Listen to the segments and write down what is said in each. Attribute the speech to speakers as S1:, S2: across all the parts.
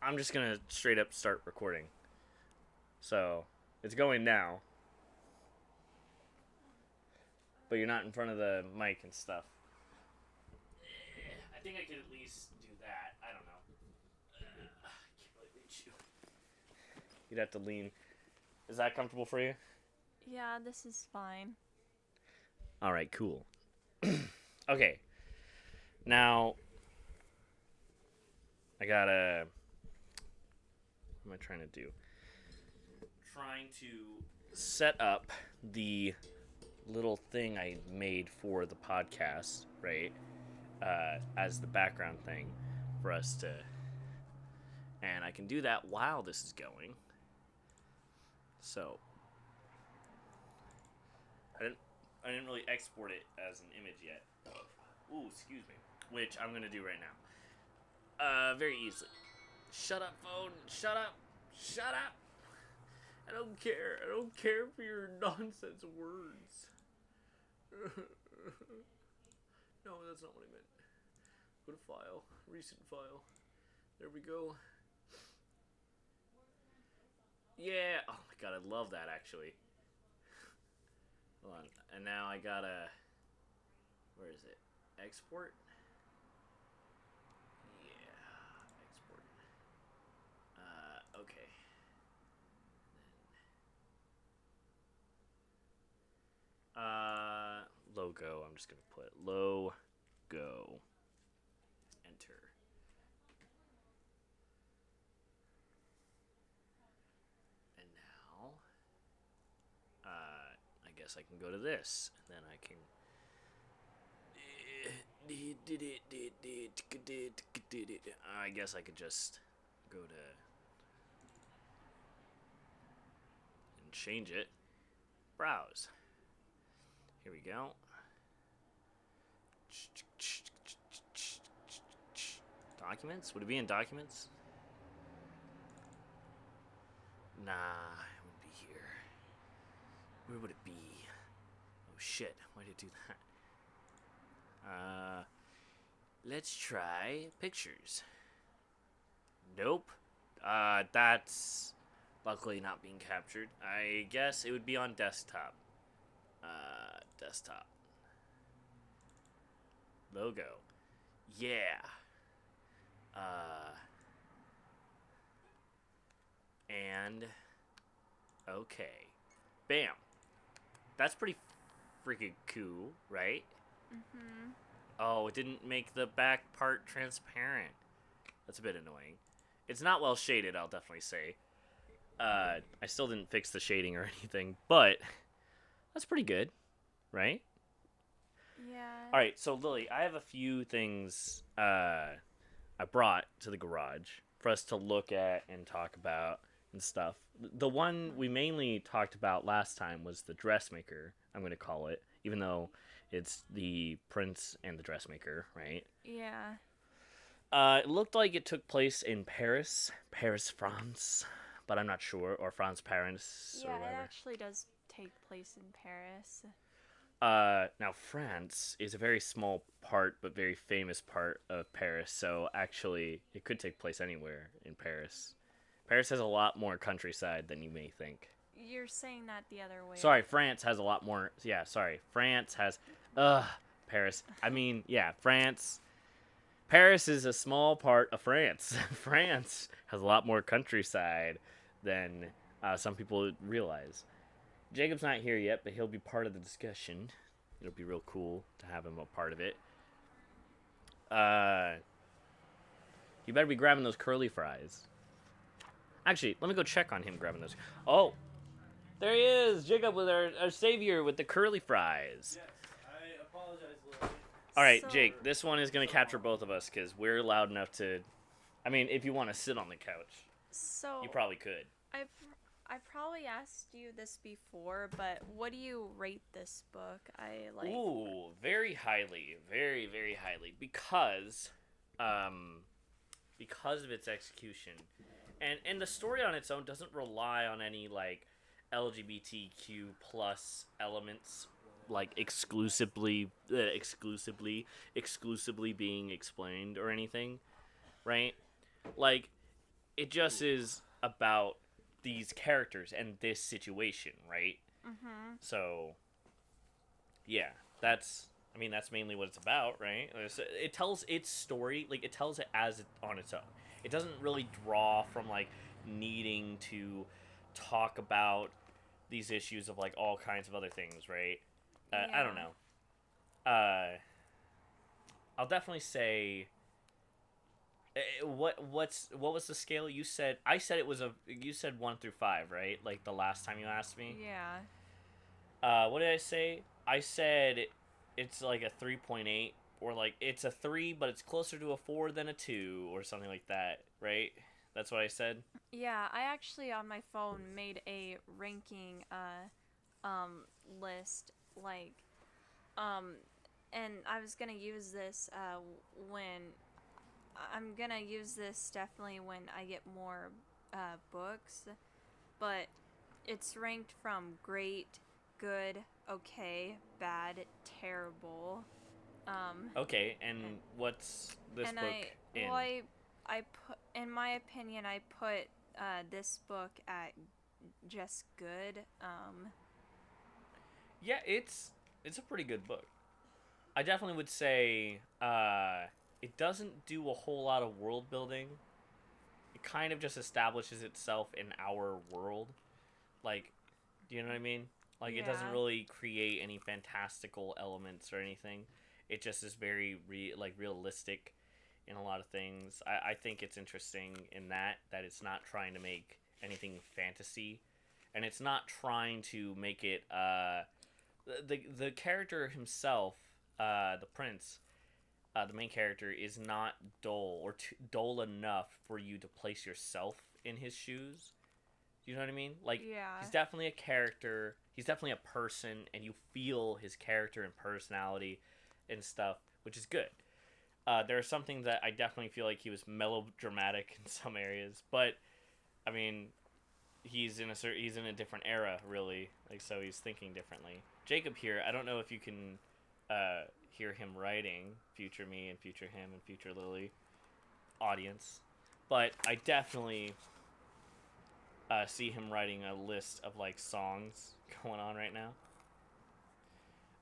S1: I'm just gonna straight up start recording. So, it's going now. But you're not in front of the mic and stuff. I think I could at least do that. I don't know. I can't really reach you. You'd have to lean. Is that comfortable for you?
S2: Yeah, this is fine.
S1: Alright, cool. Okay. Now, I gotta... What am I trying to do? Trying to set up the little thing I made for the podcast, right? As the background thing for us to... And I can do that while this is going. So, I didn't really export it as an image yet. Ooh, excuse me. Which I'm gonna do right now. Very easily. Shut up, phone. Shut up. Shut up. I don't care. I don't care for your nonsense words. No, that's not what I meant. Go to file. Recent file. There we go. Yeah. Oh my god, I love that actually. Hold on. And now I gotta... Where is it? Export? Yeah. Export. Okay. Logo. I'm just gonna put logo. Enter. And now, I guess I can go to this, and then I can. I guess I could just go to and change it. Browse. Here we go. Documents? Would it be in documents? Nah, it would be here. Where would it be? Oh shit, why did it do that? Let's try pictures. Nope. That's luckily not being captured. I guess it would be on desktop. Desktop. Logo. Yeah. And okay. Bam. That's pretty freaking cool, right?
S2: Mm-hmm.
S1: Oh, it didn't make the back part transparent. That's a bit annoying. It's not well shaded, I'll definitely say. I still didn't fix the shading or anything, but that's pretty good, right?
S2: Yeah.
S1: Alright, so Lily, I have a few things I brought to the garage for us to look at and talk about and stuff. The one we mainly talked about last time was the Dressmaker, I'm going to call it, even though it's the Prince and the Dressmaker, right?
S2: Yeah.
S1: It looked like it took place in Paris, France, but I'm not sure, or France, Paris, or
S2: Yeah, it
S1: whatever.
S2: actually does take place in Paris.
S1: Now France is a very small part, but very famous part of Paris, so actually it could take place anywhere in Paris. Paris has a lot more countryside than you may think.
S2: You're saying that the other way.
S1: Sorry, France has a lot more. Yeah, sorry. France has. Paris. I mean, yeah, France. Paris is a small part of France. France has a lot more countryside than some people realize. Jacob's not here yet, but he'll be part of the discussion. It'll be real cool to have him a part of it. You better be grabbing those curly fries. Actually, let me go check on him grabbing those. Oh, there he is, Jacob with our savior with the curly fries.
S3: Yes, I apologize, Lily.
S1: All right,
S2: So-
S1: Jake, this one is going to capture both of us because we're loud enough to... I mean, if you want to sit on the couch,
S2: So
S1: you probably could.
S2: I probably asked you this before, but what do you rate this book? I like.
S1: Ooh, very highly. Very, very highly. Because of its execution. And the story on its own doesn't rely on any, like, LGBTQ plus elements, like, exclusively being explained or anything, right? Like, it just is about these characters and this situation, right?
S2: Mhm.
S1: So, yeah, that's I mean that's mainly what it's about, right? It tells its story, like it tells it as on its own. It doesn't really draw from like needing to talk about these issues of like all kinds of other things, right? I don't
S2: Yeah.
S1: know. I'll definitely say what was the scale you said? I said it was a you said 1 through 5, right? Like the last time you asked me.
S2: Yeah.
S1: What did I say? I said it's like a 3.8 or like it's a 3 but it's closer to a 4 than a 2 or something like that, right? That's what I said.
S2: Yeah, I actually on my phone made a ranking list like um and I was going to use this when I'm going to use this definitely when I get more books, but it's ranked from great, good, okay, bad, terrible.
S1: Okay, and
S2: And
S1: what's this
S2: and
S1: book in?
S2: I put in my opinion I put this book at just good.
S1: Yeah, it's a pretty good book. I definitely would say it doesn't do a whole lot of world building. It kind of just establishes itself in our world. Like, do you know what I mean? Like, it doesn't
S2: Yeah.
S1: really create any fantastical elements or anything. It just is very realistic in a lot of things. I think it's interesting in that it's not trying to make anything fantasy, and it's not trying to make it the character himself, the prince, the main character is not dull or dull enough for you to place yourself in his shoes. You know what I mean? Like
S2: Yeah.
S1: he's definitely a character. He's definitely a person, and you feel his character and personality and stuff, which is good. There are some things that I definitely feel like he was melodramatic in some areas, but I mean, he's in a different era, really. Like so, he's thinking differently. Jacob here, I don't know if you can hear him writing future me and future him and future Lily audience, but I definitely see him writing a list of like songs going on right now.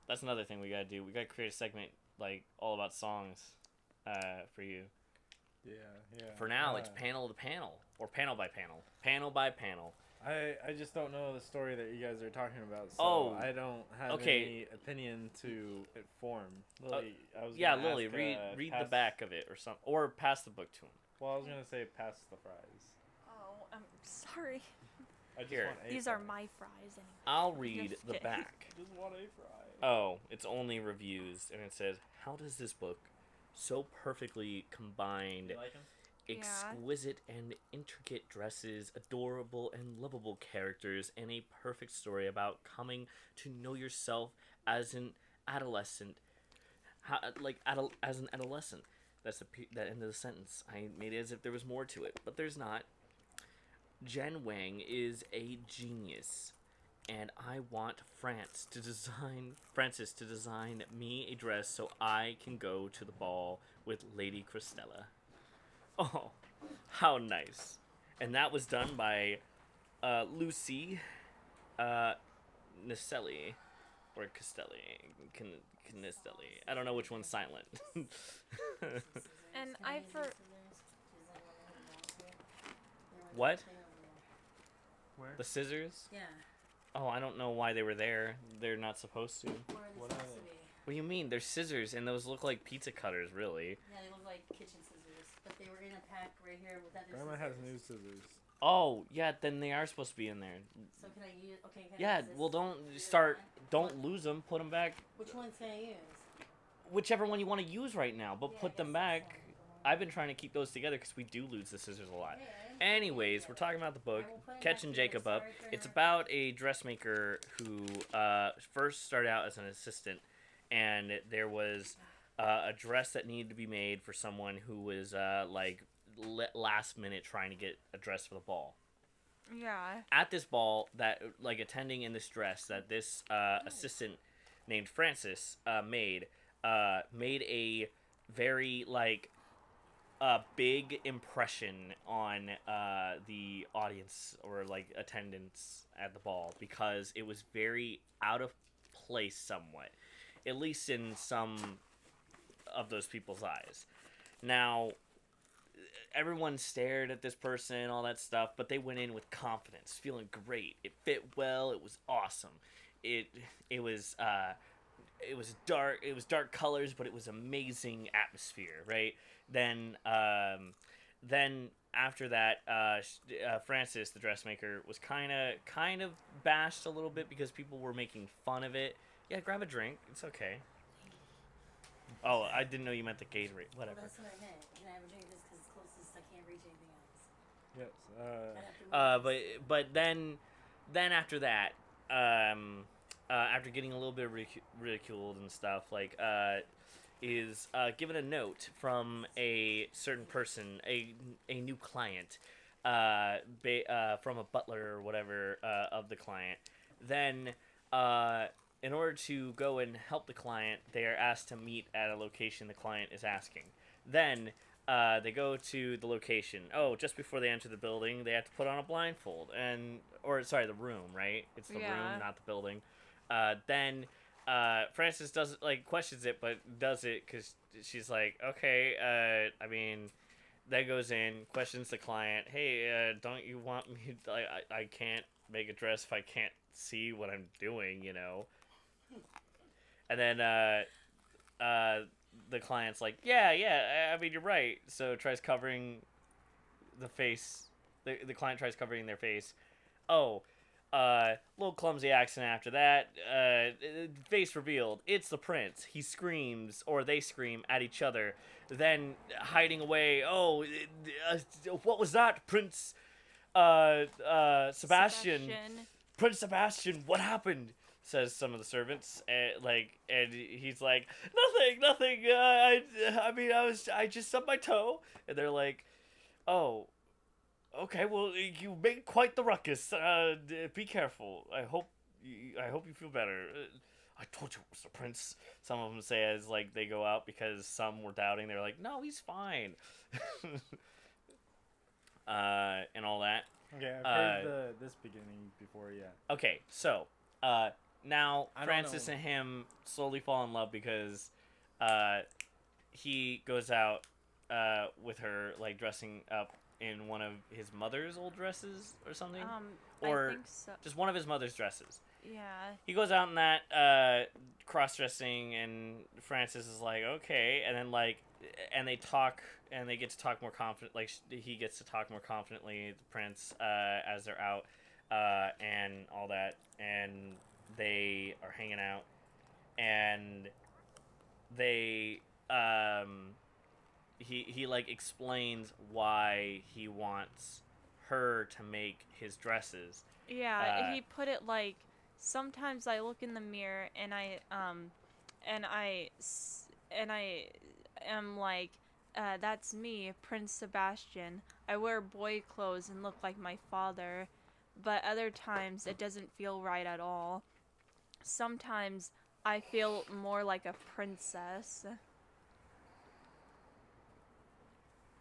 S1: That's another thing we gotta do. We gotta create a segment like all about songs for you.
S3: Yeah, yeah.
S1: For now, it's panel to panel or panel by panel, panel by panel.
S3: I just don't know the story that you guys are talking about, so
S1: Oh,
S3: I don't have
S1: okay.
S3: any opinion to form. Lily, I was
S1: Yeah,
S3: gonna
S1: Lily,
S3: ask,
S1: read the
S3: pass,
S1: back of it or something, or pass the book to him.
S3: Well, I was gonna say pass the fries.
S2: Oh, I'm sorry.
S3: I just
S1: Here.
S3: want a
S2: These
S3: fry.
S2: are my fries anyway.
S1: I'll read
S2: Just
S1: the
S2: kidding.
S1: back.
S3: I just want a fry.
S1: Oh, it's only reviews, and it says, "How does this book, so perfectly combined,
S3: You like him?
S1: exquisite and intricate dresses, adorable and lovable characters, and a perfect story about coming to know yourself as an adolescent, as an adolescent." That's that end of the sentence. I made it as if there was more to it, but there's not. Jen Wang is a genius, and I want Francis to design me a dress so I can go to the ball with Lady Christella. Oh, how nice! And that was done by Lucy Nicelli or Canistelli. I don't know which one's silent.
S2: And I for
S1: What?
S3: Where?
S1: The scissors?
S4: Yeah.
S1: Oh, I don't know why they were there. They're not supposed to.
S4: Where are they
S3: What are
S4: supposed
S3: they?
S4: to be?
S1: What do you mean? They're scissors, and those look like pizza cutters, really.
S4: Yeah, they look like kitchen scissors, but they were in a pack right here with other
S3: Grandma has
S4: scissors.
S3: new scissors.
S1: Oh, yeah, then they are supposed to be in there.
S4: So can I use? Okay. Can I
S1: Yeah,
S4: use this?
S1: well, don't
S4: Use this
S1: start.
S4: one?
S1: Don't lose them. Put them back.
S4: Which ones can I use?
S1: Whichever one you want to use right now, but
S4: Yeah, I
S1: put them
S4: guess that's
S1: back.
S4: fine.
S1: I've been trying to keep those together because we do lose the scissors a lot.
S4: Hey, I didn't put
S1: Anyways,
S4: them
S1: we're
S4: together.
S1: talking about the book,
S4: I will put them back
S1: Catching
S4: together.
S1: Jacob Up.
S4: Sorry for
S1: It's
S4: interrupting.
S1: about a dressmaker who first started out as an assistant, and there was a dress that needed to be made for someone who was last minute trying to get a dress for the ball.
S2: yeah.
S1: At this ball, that like attending in this dress that this assistant named Francis made a very a big impression on the audience or like attendance at the ball because it was very out of place somewhat, at least in some of those people's eyes. Now, everyone stared at this person, all that stuff, but they went in with confidence, feeling great. It fit well. It was awesome. It it was it was dark. It was dark colors, but it was amazing atmosphere. Right then after that, Francis, the dressmaker, was kind of bashed a little bit because people were making fun of it. Yeah, grab a drink. It's okay. Oh, I didn't know you meant the Gatorade.
S4: Well,
S1: Whatever.
S4: that's what I meant. Can I have a drink just because it's closest? I can't reach anything else.
S3: Yes.
S4: I'd have to move
S1: But then after that, after getting a little bit ridiculed and stuff, like is given a note from a certain person, a new client, from a butler or whatever of the client. Then, in order to go and help the client, they are asked to meet at a location the client is asking. Then they go to the location. Oh, just before they enter the building, they have to put on a blindfold or the room, right? It's the room, not the building. Then Frances doesn't questions it, but does it because she's like, okay. I mean, then goes in, questions the client. Hey, don't you want me? I can't make a dress if I can't see what I'm doing, you know. And then the client's like, yeah. I mean, you're right. So tries covering the face. The client tries covering their face. Oh, little clumsy accident after that. Face revealed. It's the prince. He screams, or they scream at each other. Then hiding away. Oh, what was that, Prince? Sebastian. Prince Sebastian. What happened? Says some of the servants, and he's like, nothing. I mean, I just stubbed my toe, and they're like, oh, okay, well, you made quite the ruckus. Be careful. I hope you feel better. I told you it was the prince. Some of them say as like they go out because some were doubting. They're like, no, he's fine. And all that.
S3: Okay, I've heard this beginning before. Yeah.
S1: Okay, so now Francis and him slowly fall in love because he goes out with her, like dressing up in one of his mother's old dresses or something, or
S2: I think so.
S1: just one of his mother's dresses.
S2: Yeah.
S1: He goes out in that cross-dressing, and Francis is like, okay, and then and they talk, and they get to talk more confident. Like he gets to talk more confidently, the prince, as they're out, and all that, and they are hanging out, and they he like explains why he wants her to make his dresses.
S2: Yeah, he put it like, sometimes I look in the mirror and I am like, that's me, Prince Sebastian. I wear boy clothes and look like my father, but other times it doesn't feel right at all. Sometimes I feel more like a princess.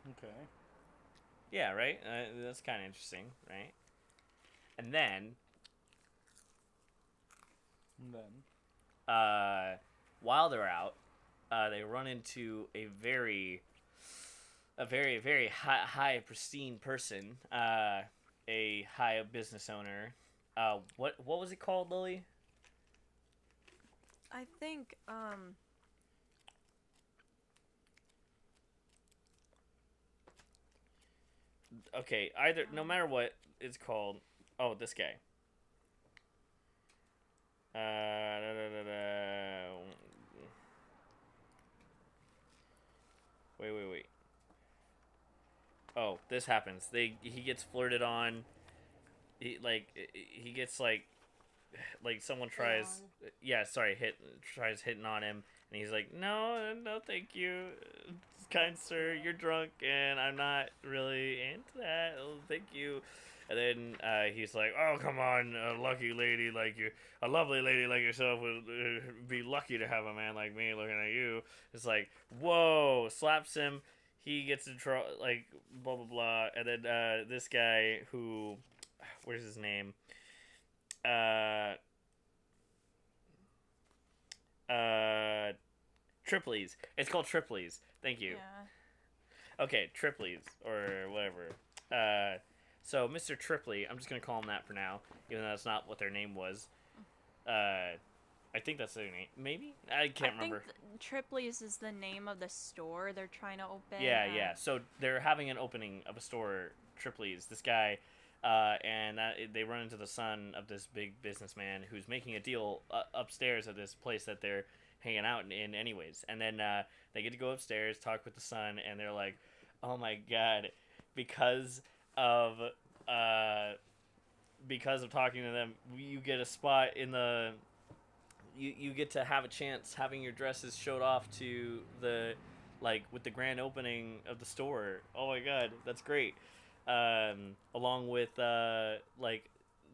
S3: Okay.
S1: Yeah, right? That's kind of interesting, right? And then, while they're out, they run into a very high pristine person, a high business owner. What was it called, Lily?
S2: I think,
S1: Okay, no matter what it's called. Oh, this guy. Wait. Oh, this happens. He gets flirted on. He gets like someone tries. Yeah, sorry, tries hitting on him, and he's like, no, thank you, kind sir, you're drunk, and I'm not really into that. Oh, thank you. And then he's like, oh, come on, a lucky lady like you, a lovely lady like yourself would be lucky to have a man like me looking at you. It's like, whoa, slaps him. he gets in trouble, like, blah blah blah, and then this guy who, where's his name? Uh, Triples. It's called Triples. Thank you.
S2: Yeah.
S1: Okay, Triples or whatever. So Mr. Tripley, I'm just gonna call him that for now, even though that's not what their name was. I think that's their name. Maybe I can't remember.
S2: Tripley's is the name of the store they're trying to open.
S1: Yeah. So they're having an opening of a store, Tripley's. This guy, and they run into the son of this big businessman who's making a deal upstairs at this place that they're hanging out in anyways. And then they get to go upstairs, talk with the son, and they're like, "Oh my god," because of talking to them, you get a spot in the. You get to have a chance having your dresses showed off to the, like, with the grand opening of the store. Oh my god, that's great. Along with like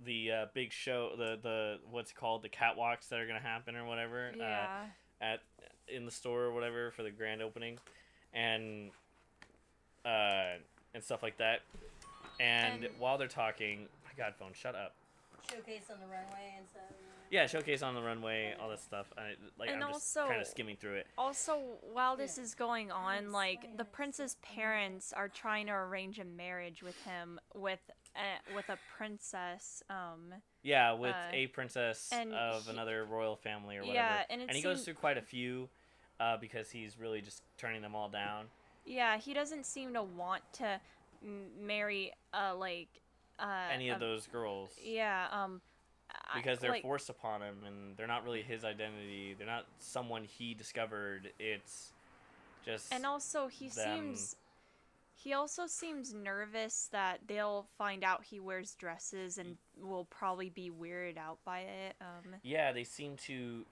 S1: the big show, the what's it called, the catwalks that are gonna happen or whatever.
S2: Yeah.
S1: In the store or whatever for the grand opening, and stuff like that. And while they're talking, my god, phone, shut up.
S4: Showcase on the runway and stuff.
S1: Yeah, showcase on the runway, all that stuff. I'm just
S2: also,
S1: kind of skimming through it.
S2: Also, while this is going on, like, the prince's parents are trying to arrange a marriage with him with a princess.
S1: Yeah, with a princess
S2: and
S1: of another royal family or whatever.
S2: Yeah,
S1: and he goes through quite a few, because he's really just turning them all down.
S2: Yeah, he doesn't seem to want to marry
S1: any of those girls.
S2: Yeah,
S1: because they're forced upon him, and they're not really his identity. They're not someone he discovered. It's just.
S2: And also, he also seems nervous that they'll find out he wears dresses and will probably be weirded out by it.
S1: Yeah, they seem to.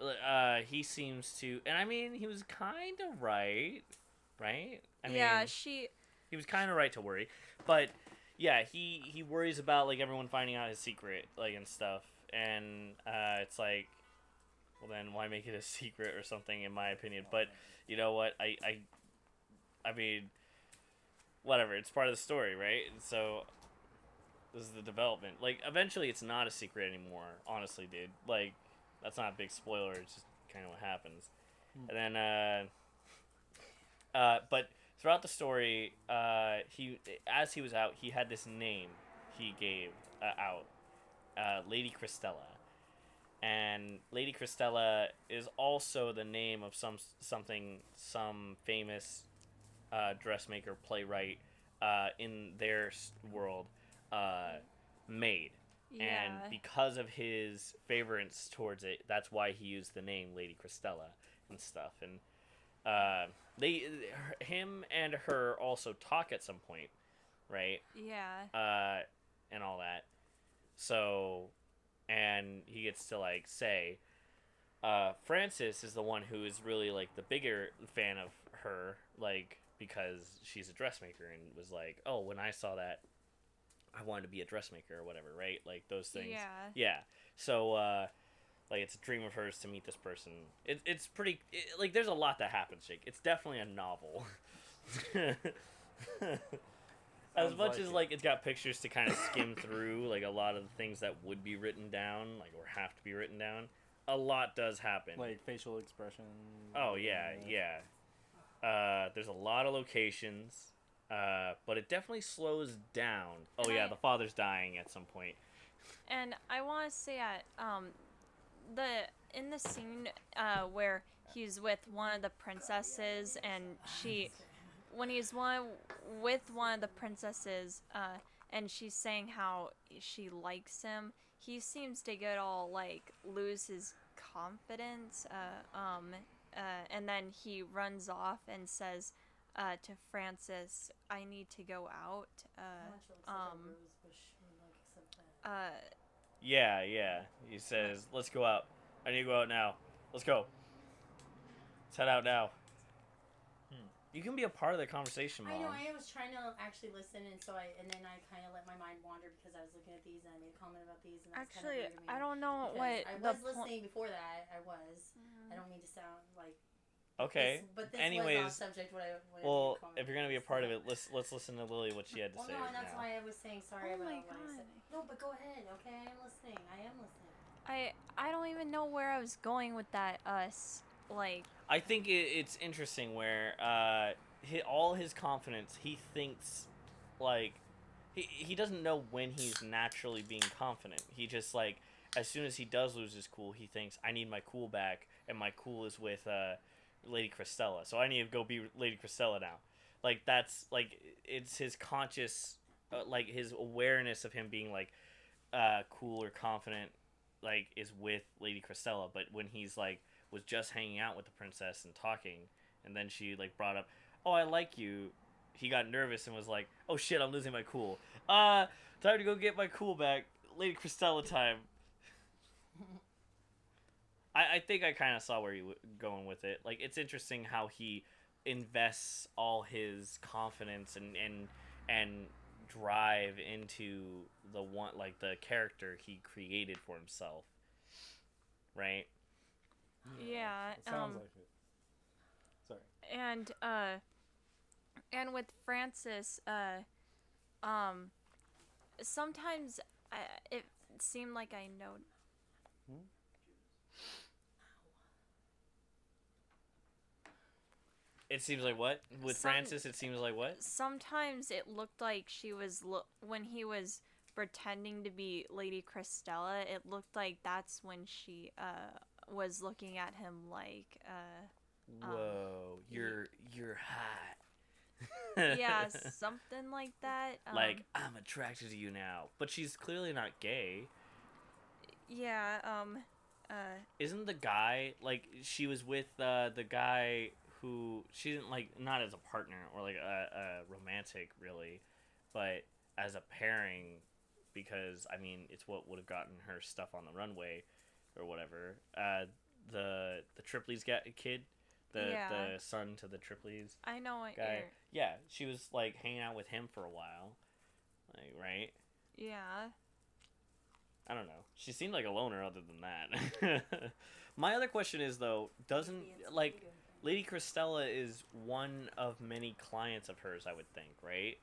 S1: He seems to, and I mean, he was kind of right. I mean, he was kind of right to worry, but yeah, he worries about, like, everyone finding out his secret, like, and stuff. And it's like, well, then why make it a secret or something, in my opinion. But you know what, I mean, whatever, it's part of the story, right? So this is the development. Like, eventually it's not a secret anymore, honestly, dude. Like, that's not a big spoiler, it's just kind of what happens. And then but throughout the story, as he was out, he had this name he gave out, Lady Christella. And Lady Christella is also the name of some famous dressmaker, playwright in their world made.
S2: Yeah.
S1: And because of his favorites towards it, that's why he used the name Lady Christella and stuff. And him and her also talk at some point, right?
S2: Yeah.
S1: And all that. So, and he gets to, like, say, Frances is the one who is really, like, the bigger fan of her, like, because she's a dressmaker, and was like, oh, when I saw that, I wanted to be a dressmaker or whatever, right? Like, those things. Yeah. So, like, it's a dream of hers to meet this person. It's pretty, like, there's a lot that happens, Jake. It's definitely a novel. As much as, like, it's got pictures to kind of skim through, like, a lot of the things that would be written down, like, or have to be written down, a lot does happen.
S3: Like facial expression.
S1: Oh, yeah. There's a lot of locations, but it definitely slows down. Oh, yeah, the father's dying at some point.
S2: And I want to say in the scene where he's with one of the princesses, and when he's with one of the princesses, and she's saying how she likes him, he seems to get all, like, lose his confidence, and then he runs off and says to Frances, I need to go out.
S1: Yeah. He says, let's go out. I need to go out now. Let's go. Let's head out now. You can be a part of the conversation, Mom.
S4: I know. I was trying to actually listen, and then I kind of let my mind wander because I was looking at these and I made a comment about these. And
S2: Actually,
S4: kind of
S2: I don't know what
S4: I was listening before that. I was.
S2: Mm-hmm.
S4: I don't mean to sound like
S1: Okay.
S4: But this was
S1: Anyways,
S4: off subject. What I
S1: well,
S4: comment
S1: if you're gonna be a part of it, let's listen to Lily what she had to
S4: Well,
S1: say.
S4: no, and that's
S1: now.
S4: why I was saying sorry
S2: Oh
S4: about
S2: my
S4: what I said.
S2: God.
S4: No, but go ahead. Okay, I am listening. I am listening.
S2: I don't even know where I was going with that us. Like,
S1: I think it's interesting where all his confidence, he thinks like he doesn't know when he's naturally being confident. He just like as soon as he does lose his cool, he thinks I need my cool back, and my cool is with Lady Christella, so I need to go be Lady Christella now. Like that's like it's his conscious, like his awareness of him being like cool or confident, like is with Lady Christella. But when he's like was just hanging out with the princess and talking, and then she like brought up, "Oh, I like you." He got nervous and was like, "Oh shit, I'm losing my cool. Time to go get my cool back. Lady Christella time." I think I kind of saw where you were going with it. Like it's interesting how he invests all his confidence and drive into the one like the character he created for himself, right?
S2: yeah.
S3: It sounds like it. Sorry.
S2: And with Francis, sometimes it seemed like I know.
S1: It seems like what with
S2: Some-
S1: Francis. It seems like what?
S2: Sometimes it looked like she was when he was pretending to be Lady Christella. It looked like that's when she was looking at him like
S1: Whoa, you're hot.
S2: yeah, something like that.
S1: Like I'm attracted to you now, but she's clearly not gay.
S2: Yeah.
S1: Isn't the guy like she was with the guy who she didn't like not as a partner or like a romantic really, but as a pairing because I mean it's what would have gotten her stuff on the runway or whatever. The Tripleys kid, the son to the Tripleys
S2: I know what
S1: guy. Yeah, she was like hanging out with him for a while, like right.
S2: Yeah.
S1: I don't know. She seemed like a loner other than that. My other question is though, doesn't
S4: Maybe it's
S1: like
S4: ego thing.
S1: Lady Christella is one of many clients of hers, I would think, right?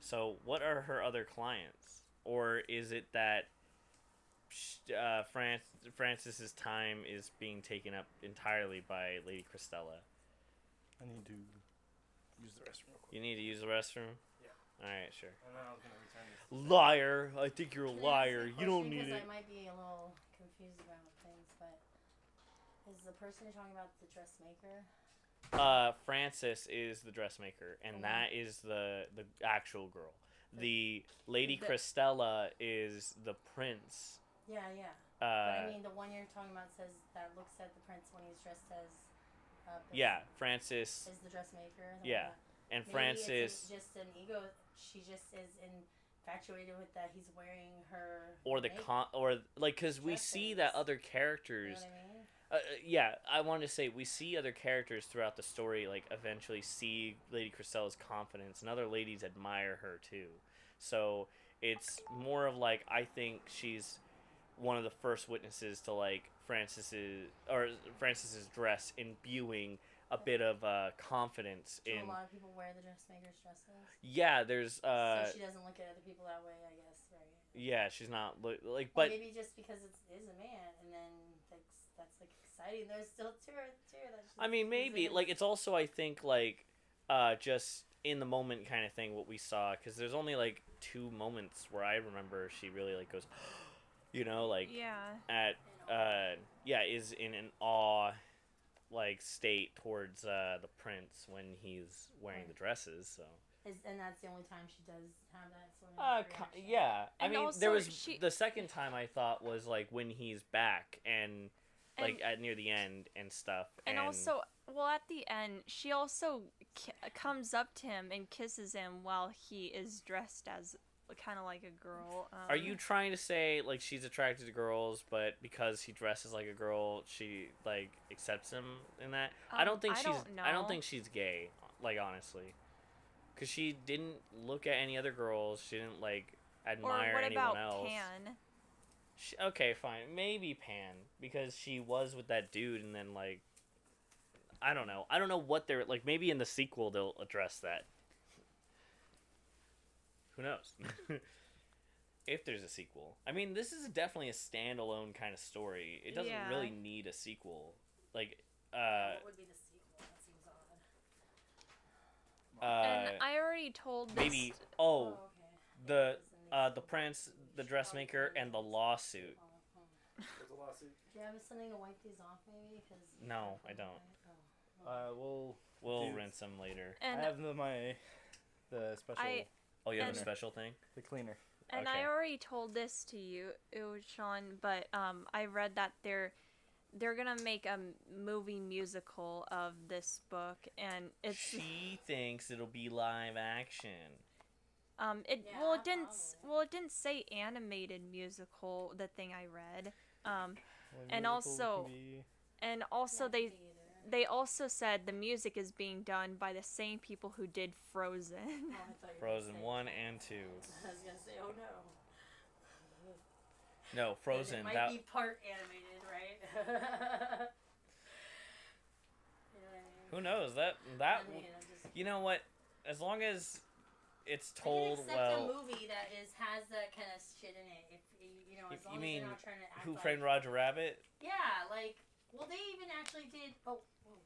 S1: So what are her other clients? Or is it that Francis's time is being taken up entirely by Lady Christella?
S3: I need to use the restroom real quick.
S1: You need to use the restroom?
S3: Yeah.
S1: Alright, sure.
S3: And then I was gonna return this.
S1: Liar! I think you're a
S4: Can I ask
S1: liar.
S4: a
S1: You don't
S4: question?
S1: need it.
S4: I might be a little confused about things, but is the person you're talking about the dressmaker?
S1: Francis is the dressmaker, and
S4: Mhm.
S1: that is the actual girl. The Lady
S2: The-
S1: Christella is the prince.
S4: Yeah, yeah. But I
S1: Uh,
S4: mean, the one you're talking about says that looks at the prince when he's dressed as.
S1: yeah, Francis,
S4: Is the dressmaker. something
S1: Yeah,
S4: like that.
S1: and
S4: Maybe
S1: Francis,
S4: it's just an ego. She just is infatuated with that he's wearing her.
S1: or the
S4: makeup,
S1: or like, cause we see that
S4: dresses.
S1: other
S4: You know
S1: characters.
S4: what I mean?
S1: Yeah, I wanted to say we see other characters throughout the story, like eventually see Lady Christella's confidence, and other ladies admire her too. So it's more of like I think she's one of the first witnesses to like Francis's dress imbuing a bit of confidence
S4: Do
S1: in.
S4: a lot of people wear the dressmaker's dresses?
S1: Yeah, there's
S4: So she doesn't look at other people that way, I guess, right?
S1: yeah, she's not like,
S4: Well,
S1: but
S4: maybe just because it is a man, and then that's like exciting. There's still two that she's
S1: I mean maybe
S4: using
S1: like
S4: as-
S1: it's also I think like just in the moment kind of thing what we saw because there's only like 2 moments where I remember she really like goes, you know, like
S2: Yeah.
S1: at is in an awe like state towards the prince when he's wearing the dresses. So
S4: and that's the only time she does have that sort of reaction.
S1: yeah. I
S2: And
S1: mean,
S2: also
S1: there was
S2: she-
S1: the second time I thought was like when he's back and like at near the end and stuff.
S2: And also, well, at the end, she also comes up to him and kisses him while he is dressed as kind of like a girl.
S1: Are you trying to say like she's attracted to girls, but because he dresses like a girl, she like accepts him in that? I don't think
S2: I
S1: she's.
S2: don't
S1: I don't
S2: know.
S1: think she's gay. Like honestly, because she didn't look at any other girls. She didn't like
S2: Or
S1: admire
S2: what
S1: anyone
S2: about
S1: else.
S2: Pan?
S1: Okay, fine, maybe Pan because she was with that dude, and then like I don't know. I don't know what they're like. Maybe in the sequel they'll address that. Who knows? If there's a sequel. I mean, this is definitely a standalone kind of story. It doesn't
S2: Yeah.
S1: really need a sequel. Like,
S4: What would be the sequel? That seems odd.
S2: And I already told this.
S1: maybe.
S4: Oh,
S1: Oh,
S4: okay.
S1: the prince, the dressmaker, and the lawsuit.
S3: There's a lawsuit.
S4: Do you have something to wipe these off, maybe? Cause
S1: No, I don't.
S3: We'll
S1: We'll
S3: do-
S1: rinse them later.
S2: And
S3: I have the special
S1: Oh, you have a
S2: and-
S1: special thing?
S3: the cleaner.
S2: And
S1: Okay.
S2: I already told this to you, Sean, but I read that they're gonna make a movie musical of this book, and it's
S1: She thinks it'll be live action.
S2: it
S4: Yeah,
S2: well it didn't
S4: probably.
S2: well it didn't say animated musical, the thing I read,
S3: Well,
S2: And
S3: musical
S2: also-
S3: can be-
S2: and also
S4: Yeah,
S2: they
S4: me either.
S2: they also said the music is being done by the same people who did Frozen.
S4: Oh, I thought you were gonna
S1: Frozen
S4: say-
S1: 1 and 2.
S4: I was gonna say, oh no.
S1: No, Frozen.
S4: It might
S1: That
S4: be part animated, right? You know what I mean?
S1: who knows? That
S4: I mean, I'm just-
S1: you know what? As long as it's
S4: I
S1: told
S4: can accept
S1: well.
S4: a movie that has that kind of shit in it. If you know, as
S1: If
S4: long
S1: you
S4: as
S1: mean
S4: they're not trying to act
S1: Who
S4: like,
S1: Framed Roger Rabbit?
S4: Yeah, like, well, they even actually did. Oh, whoa.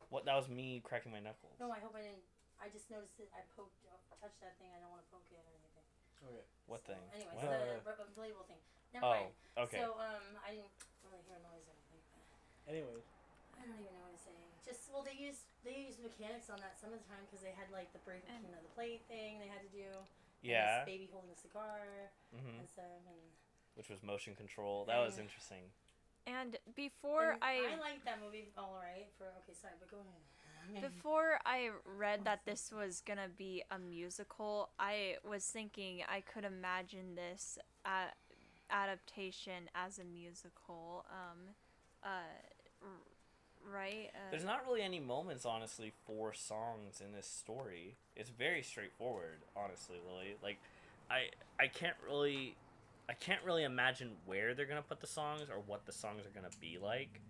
S1: What? That was me cracking my knuckles.
S4: No, I hope I didn't. I just noticed it. I touched that thing. I don't want to poke it or anything.
S3: Okay.
S1: What
S4: So,
S1: thing?
S4: Anyways,
S1: What?
S4: the inflatable thing. Never
S1: Oh,
S4: mind.
S1: okay.
S4: So, I didn't really hear a noise or anything.
S3: Anyways,
S4: I don't even know what to say. Just, well, they use mechanics on that some of the time because they had like the break, the plate thing they had to do.
S1: Yeah.
S4: And this baby holding a cigar
S1: Hmm.
S4: and stuff. And
S1: Which was motion control. That was
S4: Yeah.
S1: interesting.
S2: And before
S4: and I liked that movie all right. Okay, sorry, but go ahead.
S2: Before I read that this was gonna be a musical, I was thinking I could imagine this adaptation as a musical. Right?
S1: There's not really any moments, honestly, for songs in this story. It's very straightforward, honestly, Lily. Like, I can't really imagine where they're gonna put the songs or what the songs are gonna be like.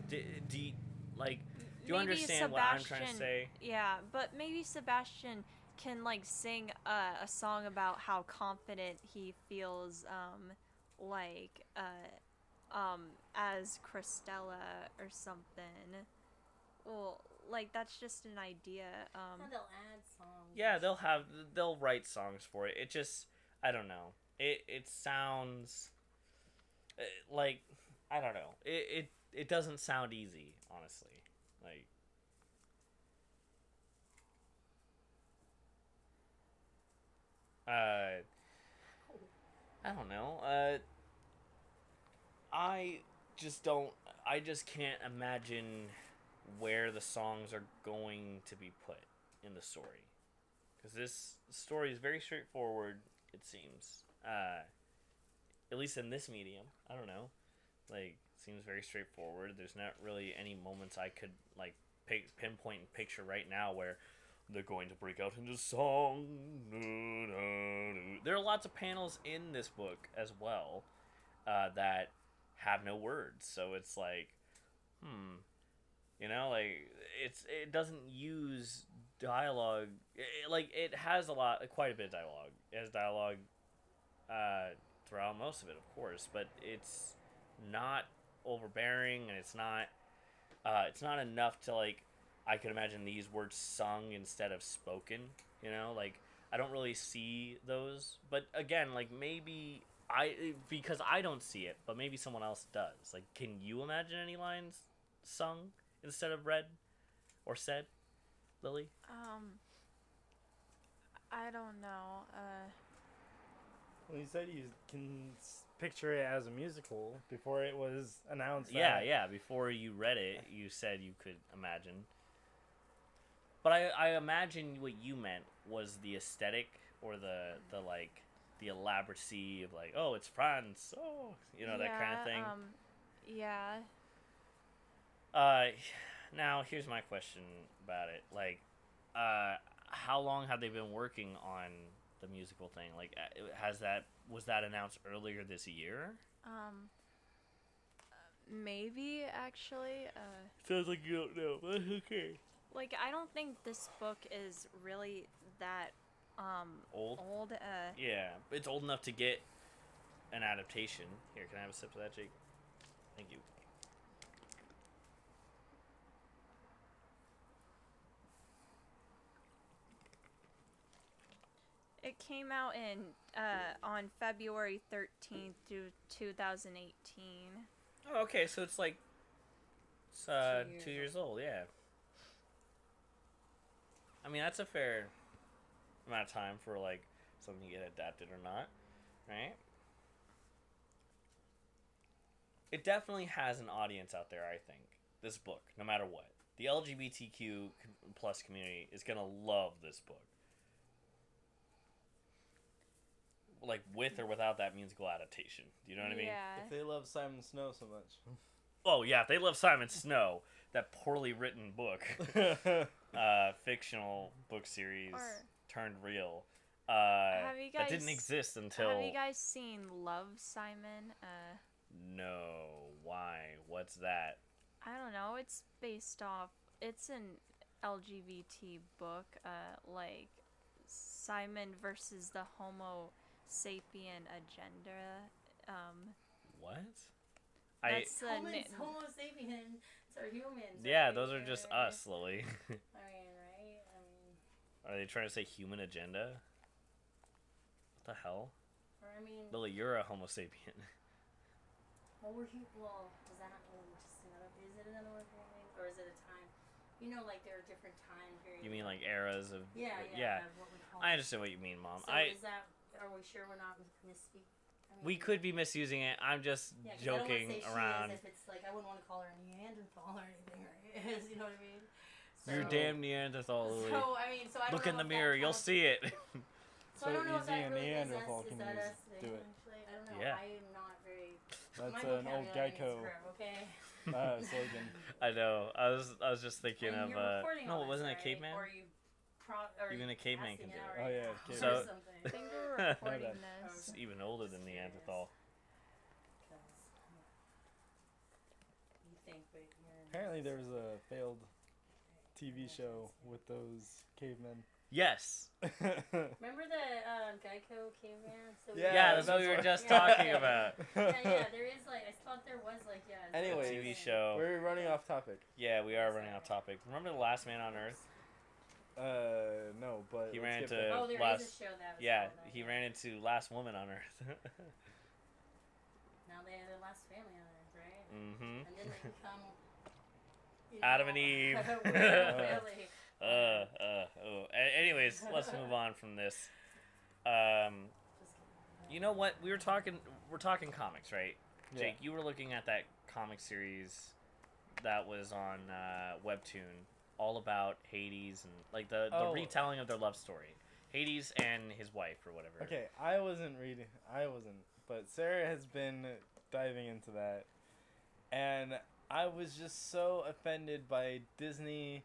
S1: Do you
S2: maybe
S1: understand what I'm trying to
S2: Sebastian-
S1: say?
S2: Yeah, but maybe Sebastian can like sing a song about how confident he feels, as Christella or something. Well, like that's just an idea.
S4: They'll add songs.
S1: Yeah, they'll write songs for it. It just, I don't know. It sounds like, I don't know. It doesn't sound easy, honestly. Like, I don't know. I just can't imagine where the songs are going to be put in the story. Because this story is very straightforward, it seems. At least in this medium. I don't know. Like, it seems very straightforward. There's not really any moments I could, like, pinpoint and picture right now where they're going to break out into song. There are lots of panels in this book as well that have no words. So it's like, you know, like, it doesn't use dialogue. It has quite a bit of dialogue. It has dialogue throughout most of it, of course, but it's not overbearing, and it's not enough to, like, I could imagine these words sung instead of spoken, you know, like, I don't really see those, but again, like, maybe because I don't see it, but maybe someone else does. Like, can you imagine any lines sung instead of read or said, Lily?
S2: I don't know.
S3: well, you said you can picture it as a musical before it was announced.
S1: Yeah. Before you read it, you said you could imagine. But I imagine what you meant was the aesthetic or the elaboracy of, like, oh, it's France, oh, you know, that kind of thing.
S2: Yeah.
S1: Now here's my question about it. Like, how long have they been working on the musical thing? Like, was that announced earlier this year?
S2: Maybe actually.
S1: Sounds like you don't know, but okay.
S2: Like I don't think this book is really that
S1: Old?
S2: Old.
S1: Yeah, it's old enough to get an adaptation. Here, can I have a sip of that, Jake? Thank you.
S2: It came out in on February 13th through 2018.
S1: Oh, okay, so it's like it's 2 years old, yeah. I mean, that's a fair amount of time for like something to get adapted or not, right? It definitely has an audience out there, I think. This book, no matter what. The LGBTQ plus community is gonna love this book. Like with or without that musical adaptation. Do you know what I mean?
S2: Yeah.
S3: If they love Simon Snow so much.
S1: Oh yeah, if they love Simon Snow, that poorly written book, fictional book series
S2: Or-
S1: turned real.
S2: Have you
S1: That didn't
S2: guys-
S1: exist until.
S2: Have you guys seen Love, Simon?
S1: No, why? What's that?
S2: I don't know. It's based off. It's an LGBT book. Like Simon versus the Homo sapien agenda.
S1: What?
S2: That's the
S4: Homo sapiens are humans.
S1: Yeah,
S4: right?
S1: those are just
S4: Right.
S1: us, Lily.
S4: I mean, right? I mean,
S1: Are they trying to say human agenda? What the hell?
S4: or I mean,
S1: Lily, you're a Homo sapien.
S4: well, well, is that just another? Is it another word for anything, or is it a time? You know, like there are different time periods.
S1: You mean like eras of?
S4: Yeah. Of what we call
S1: I understand what you mean, Mom.
S4: So is that? Are we sure we're not misspeak? I mean,
S1: We could be misusing it. I'm just
S4: 'cause I don't
S1: joking
S4: wanna say
S1: around.
S4: She as if it's like I wouldn't want to call her a Neanderthal or anything, right? You know what I mean?
S1: You're damn Neanderthal, Lily.
S4: So I mean, so I don't
S1: Look
S4: know
S1: in the
S4: if that
S1: mirror, you'll
S4: counts.
S1: see it.
S4: So I don't know if
S3: easy
S4: that
S3: a
S4: really
S3: Neanderthal
S4: is
S3: can
S4: that
S3: use-
S4: us
S3: do it.
S4: actually? I don't know.
S1: Yeah.
S4: I am not very.
S3: That's
S4: my
S3: an old
S4: vocabulary needs
S3: Geico
S4: to grow, okay.
S3: slogan.
S1: I know. I was just thinking
S4: And
S1: of
S4: you're recording
S1: no,
S4: all
S1: it wasn't
S4: this,
S1: a
S4: right?
S1: caveman.
S4: Or you or
S1: Even a caveman
S4: casting
S1: can do
S4: out
S1: it.
S3: Oh,
S4: right
S3: yeah,
S4: now
S3: caveman.
S1: So-
S4: or something.
S2: I think we're recording
S3: bad.
S2: this.
S1: It's even older than Neanderthal.
S4: You think, but you're.
S3: Apparently, there was a failed TV show with those cavemen.
S1: Yes.
S4: Remember the Geico caveman? So
S1: Yeah, that's what we were just talking about.
S4: Yeah, there is like I thought there was like
S3: Anyways,
S1: TV show.
S3: We're running off topic.
S1: Yeah, we are running off topic. Remember the Last Man on Earth?
S3: No, but
S1: He
S3: let's
S1: ran
S3: get
S1: into-
S3: back.
S4: Oh, there
S1: last-
S4: is a show that. Was
S1: Yeah,
S4: called that,
S1: he
S4: yeah.
S1: ran into Last Woman on Earth.
S4: Now they have their last family on Earth, right?
S1: Mm-hmm.
S4: And then they become.
S1: Adam and Eve.
S4: Weird family.
S1: Oh. Anyways, let's move on from this.
S4: Just
S1: You know what? We're talking comics, right?
S3: Yeah.
S1: Jake, you were looking at that comic series that was on Webtoon, all about Hades and like the
S3: Oh.
S1: retelling of their love story. Hades and his wife or whatever.
S3: Okay, I wasn't, but Sarah has been diving into that, and I was just so offended by Disney.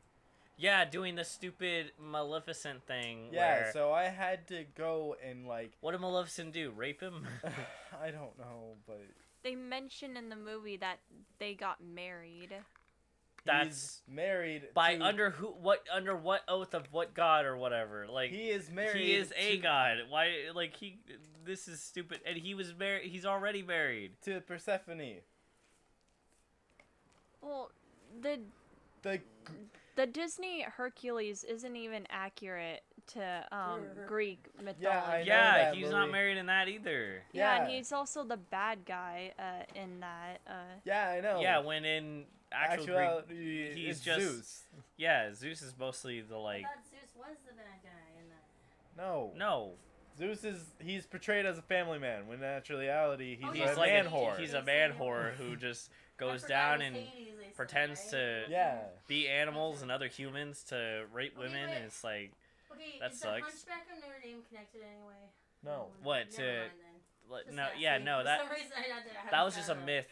S1: Yeah, doing the stupid Maleficent thing.
S3: Yeah,
S1: Where,
S3: so I had to go and like,
S1: what did Maleficent do? Rape him?
S3: I don't know, but
S2: They mention in the movie that they got married.
S1: That's
S3: he's married
S1: by
S3: to,
S1: under what oath of what god or whatever. Like
S3: he is married.
S1: he is a
S3: to,
S1: god. Why? Like this is stupid. And he was married. He's already married.
S3: to Persephone.
S2: Well, the
S3: The
S2: Disney Hercules isn't even accurate to Greek mythology.
S3: Yeah, I know
S1: Yeah,
S3: that,
S1: he's not
S3: Lily.
S1: married in that either.
S2: Yeah, and
S3: Yeah.
S2: he's also the bad guy in that.
S3: yeah, I know.
S1: Yeah, when in actual Greek,
S3: actuality,
S1: he's
S3: it's
S1: just
S3: Zeus.
S1: yeah. Zeus is mostly the
S4: I
S1: like
S4: thought Zeus was the bad guy in that.
S3: No, Zeus he's portrayed as a family man when in reality he's,
S4: Oh,
S1: he's
S3: a
S1: like
S3: man
S1: a,
S3: whore.
S1: he's a man whore who just goes
S4: I forgot
S1: down
S4: it
S1: and
S4: was Hades, they said,
S1: pretends
S4: right?
S1: to
S3: Yeah.
S1: be animals and other humans to rape
S4: Okay,
S1: women,
S4: wait.
S1: and it's like
S4: Okay,
S1: that
S4: is
S1: sucks.
S4: the Hunchback of Notre Dame connected anyway?
S3: No.
S1: What,
S4: Never
S1: to-
S4: mind then.
S1: like,
S4: Just
S1: no,
S4: asking.
S1: yeah, no,
S4: For
S1: that
S4: some reason I had to have
S1: that was just a
S4: that up.
S1: myth